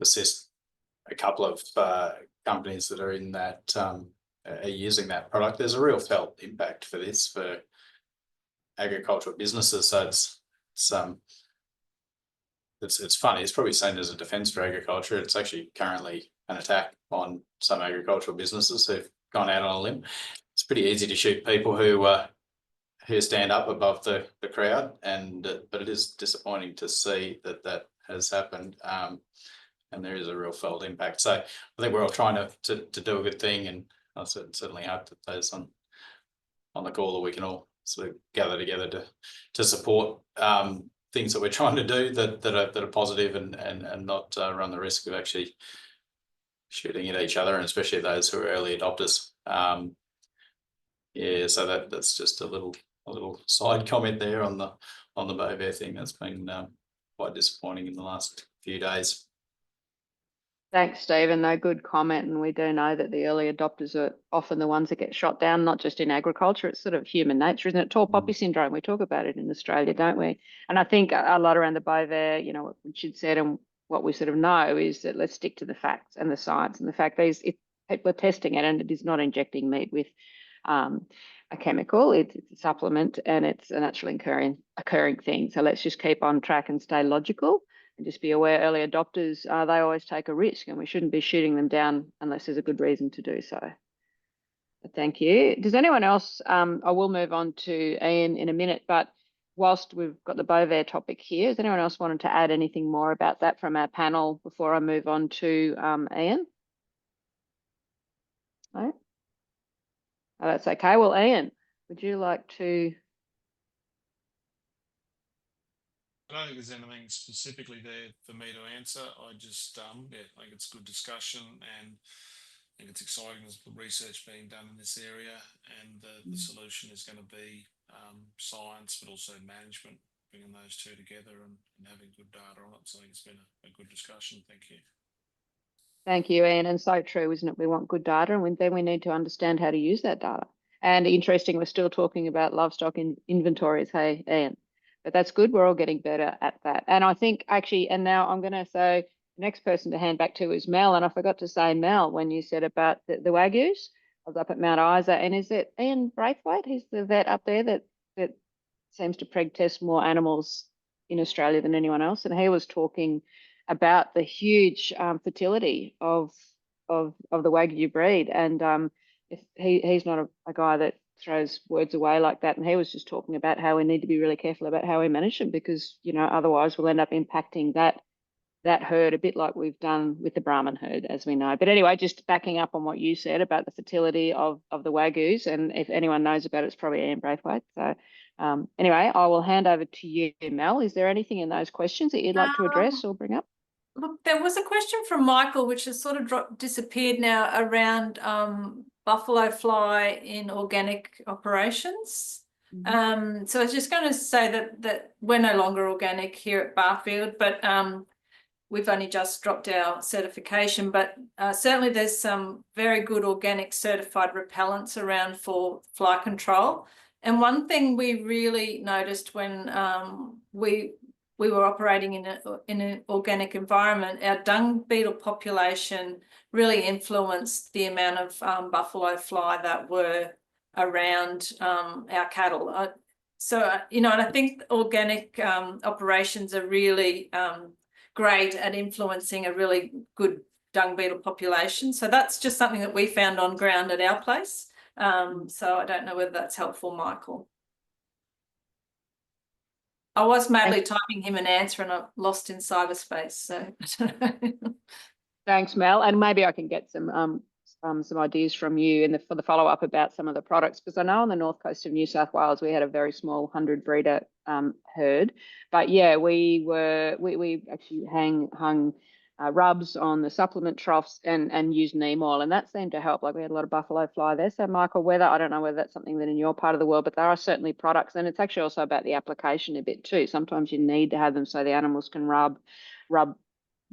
assist a couple of companies that are in that are using that product. There's a real felt impact for this for agricultural businesses. So it's funny. It's probably seen as a defence for agriculture. It's actually currently an attack on some agricultural businesses who've gone out on a limb. It's pretty easy to shoot people who stand up above the crowd, but it is disappointing to see that has happened, and there is a real felt impact. So I think we're all trying to do a good thing, and I certainly hope that those on the call, that we can all sort of gather together to support things that we're trying to do that are positive, and not run the risk of actually shooting at each other, and especially those who are early adopters. So that's just a little side comment there on the Bovair thing. That's been quite disappointing in the last few days. Thanks, Stephen. No, good comment. And we do know that the early adopters are often the ones that get shot down, not just in agriculture. It's sort of human nature, isn't it? Tall poppy syndrome. We talk about it in Australia, don't we? And I think a lot around the Bovair, what Richard said, and what we sort of know is that let's stick to the facts and the science. And the fact is, people are testing it, and it is not injecting meat with a chemical. It's a supplement, and it's a naturally occurring thing. So let's just keep on track and stay logical. And just be aware, early adopters, they always take a risk, and we shouldn't be shooting them down unless there's a good reason to do so. Thank you. Does anyone else, I will move on to Ian in a minute, but whilst we've got the Bovair topic here, has anyone else wanted to add anything more about that from our panel before I move on to Ian? No? Oh, that's okay. Well, Ian, would you like to? I don't think there's anything specifically there for me to answer. I just, yeah, I think it's good discussion, and I think it's exciting. There's research being done in this area, and the solution is going to be science, but also management, bringing those two together and having good data on it. So I think it's been a good discussion. Thank you. Thank you, Ian. And so true, isn't it? We want good data, and then we need to understand how to use that data. And interesting, we're still talking about livestock inventories, hey, Ian. But that's good. We're all getting better at that. And I think actually, and now I'm going to say the next person to hand back to is Mel. And I forgot to say, Mel, when you said about the Wagyus, I was up at Mount Isa, and is it Ian Braithwaite? He's the vet up there that seems to preg test more animals in Australia than anyone else. And he was talking about the huge fertility of the Wagyu breed. And he's not a guy that throws words away like that. And he was just talking about how we need to be really careful about how we manage them, because, you know, otherwise we'll end up impacting that herd a bit like we've done with the Brahman herd, as we know. But anyway, just backing up on what you said about the fertility of the Wagyus, and if anyone knows about it, it's probably Ian Braithwaite. So anyway, I will hand over to you, Mel. Is there anything in those questions that you'd like to address or bring up? Look, there was a question from Michael, which has sort of disappeared now, around buffalo fly in organic operations. So I was just going to say that we're no longer organic here at Barfield, but we've only just dropped our certification. But certainly there's some very good organic certified repellents around for fly control. And one thing we really noticed when we were operating in an organic environment, our dung beetle population really influenced the amount of buffalo fly that were around our cattle. So, you know, and I think organic operations are really great at influencing a really good dung beetle population. So that's just something that we found on ground at our place. So I don't know whether that's helpful, Michael. I was madly typing him an answer and I lost in cyberspace. So thanks, Mel. And maybe I can get some ideas from you for the follow up about some of the products, because I know on the north coast of New South Wales we had a very small 100 breeder herd, but yeah, we actually hung rubs on the supplement troughs and used neem oil, and that seemed to help. Like we had a lot of buffalo fly there. So Michael, I don't know whether that's something that in your part of the world, but there are certainly products, and it's actually also about the application a bit too. Sometimes you need to have them so the animals can rub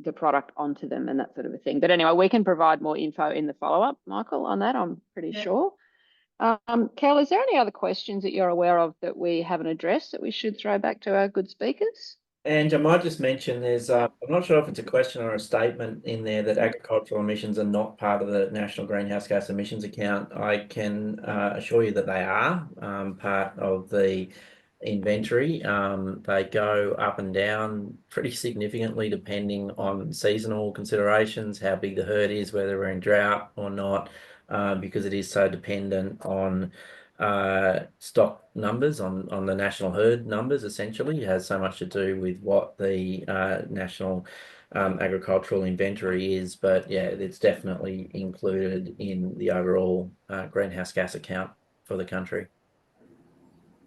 the product onto them and that sort of a thing. But anyway, we can provide more info in the follow-up, Michael, on that, I'm pretty sure. Kel, is there any other questions that you're aware of that we haven't addressed that we should throw back to our good speakers? And I might just mention there's, I'm not sure if it's a question or a statement in there that agricultural emissions are not part of the National Greenhouse Gas Emissions Account. I can assure you that they are part of the inventory. They go up and down pretty significantly depending on seasonal considerations, how big the herd is, whether we're in drought or not, because it is so dependent on stock numbers, on the national herd numbers. Essentially, it has so much to do with what the national agricultural inventory is. But yeah, it's definitely included in the overall greenhouse gas account for the country.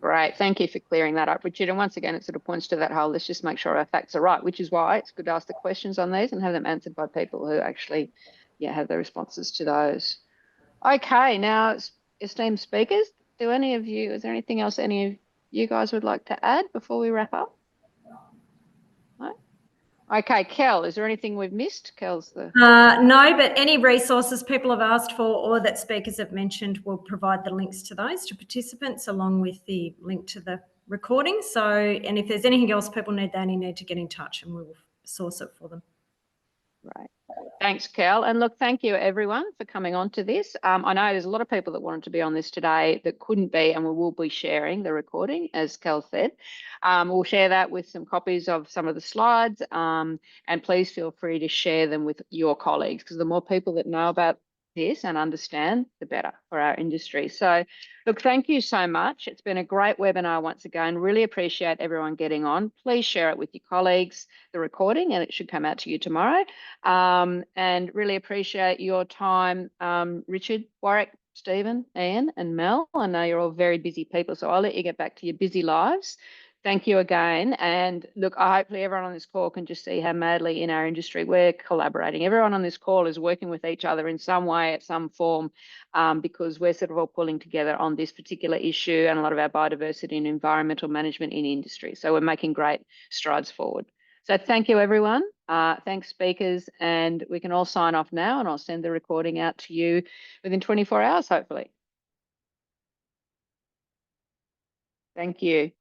Great, thank you for clearing that up, Richard. And once again, it sort of points to that whole, let's just make sure our facts are right, which is why it's good to ask the questions on these and have them answered by people who actually have the responses to those. Okay, now, esteemed speakers, is there anything else any of you guys would like to add before we wrap up? No? Okay, Kel, is there anything we've missed? Kel's the... No, but any resources people have asked for or that speakers have mentioned, we'll provide the links to those to participants along with the link to the recording. So, and if there's anything else people need, they only need to get in touch and we will source it for them. Right. Thanks, Kel. And look, thank you everyone for coming on to this. I know there's a lot of people that wanted to be on this today that couldn't be, and we will be sharing the recording, as Kel said. We'll share that with some copies of some of the slides, and please feel free to share them with your colleagues, because the more people that know about this and understand, the better for our industry. So look, thank you so much. It's been a great webinar once again. Really appreciate everyone getting on. Please share it with your colleagues, the recording, and it should come out to you tomorrow. And really appreciate your time, Richard, Warwick, Stephen, Ian, and Mel. I know you're all very busy people, so I'll let you get back to your busy lives. Thank you again. And look, hopefully everyone on this call can just see how madly in our industry we're collaborating. Everyone on this call is working with each other in some way, at some form, because we're sort of all pulling together on this particular issue and a lot of our biodiversity and environmental management in industry. So we're making great strides forward. So thank you, everyone. Thanks, speakers. And we can all sign off now, and I'll send the recording out to you within 24 hours, hopefully. Thank you.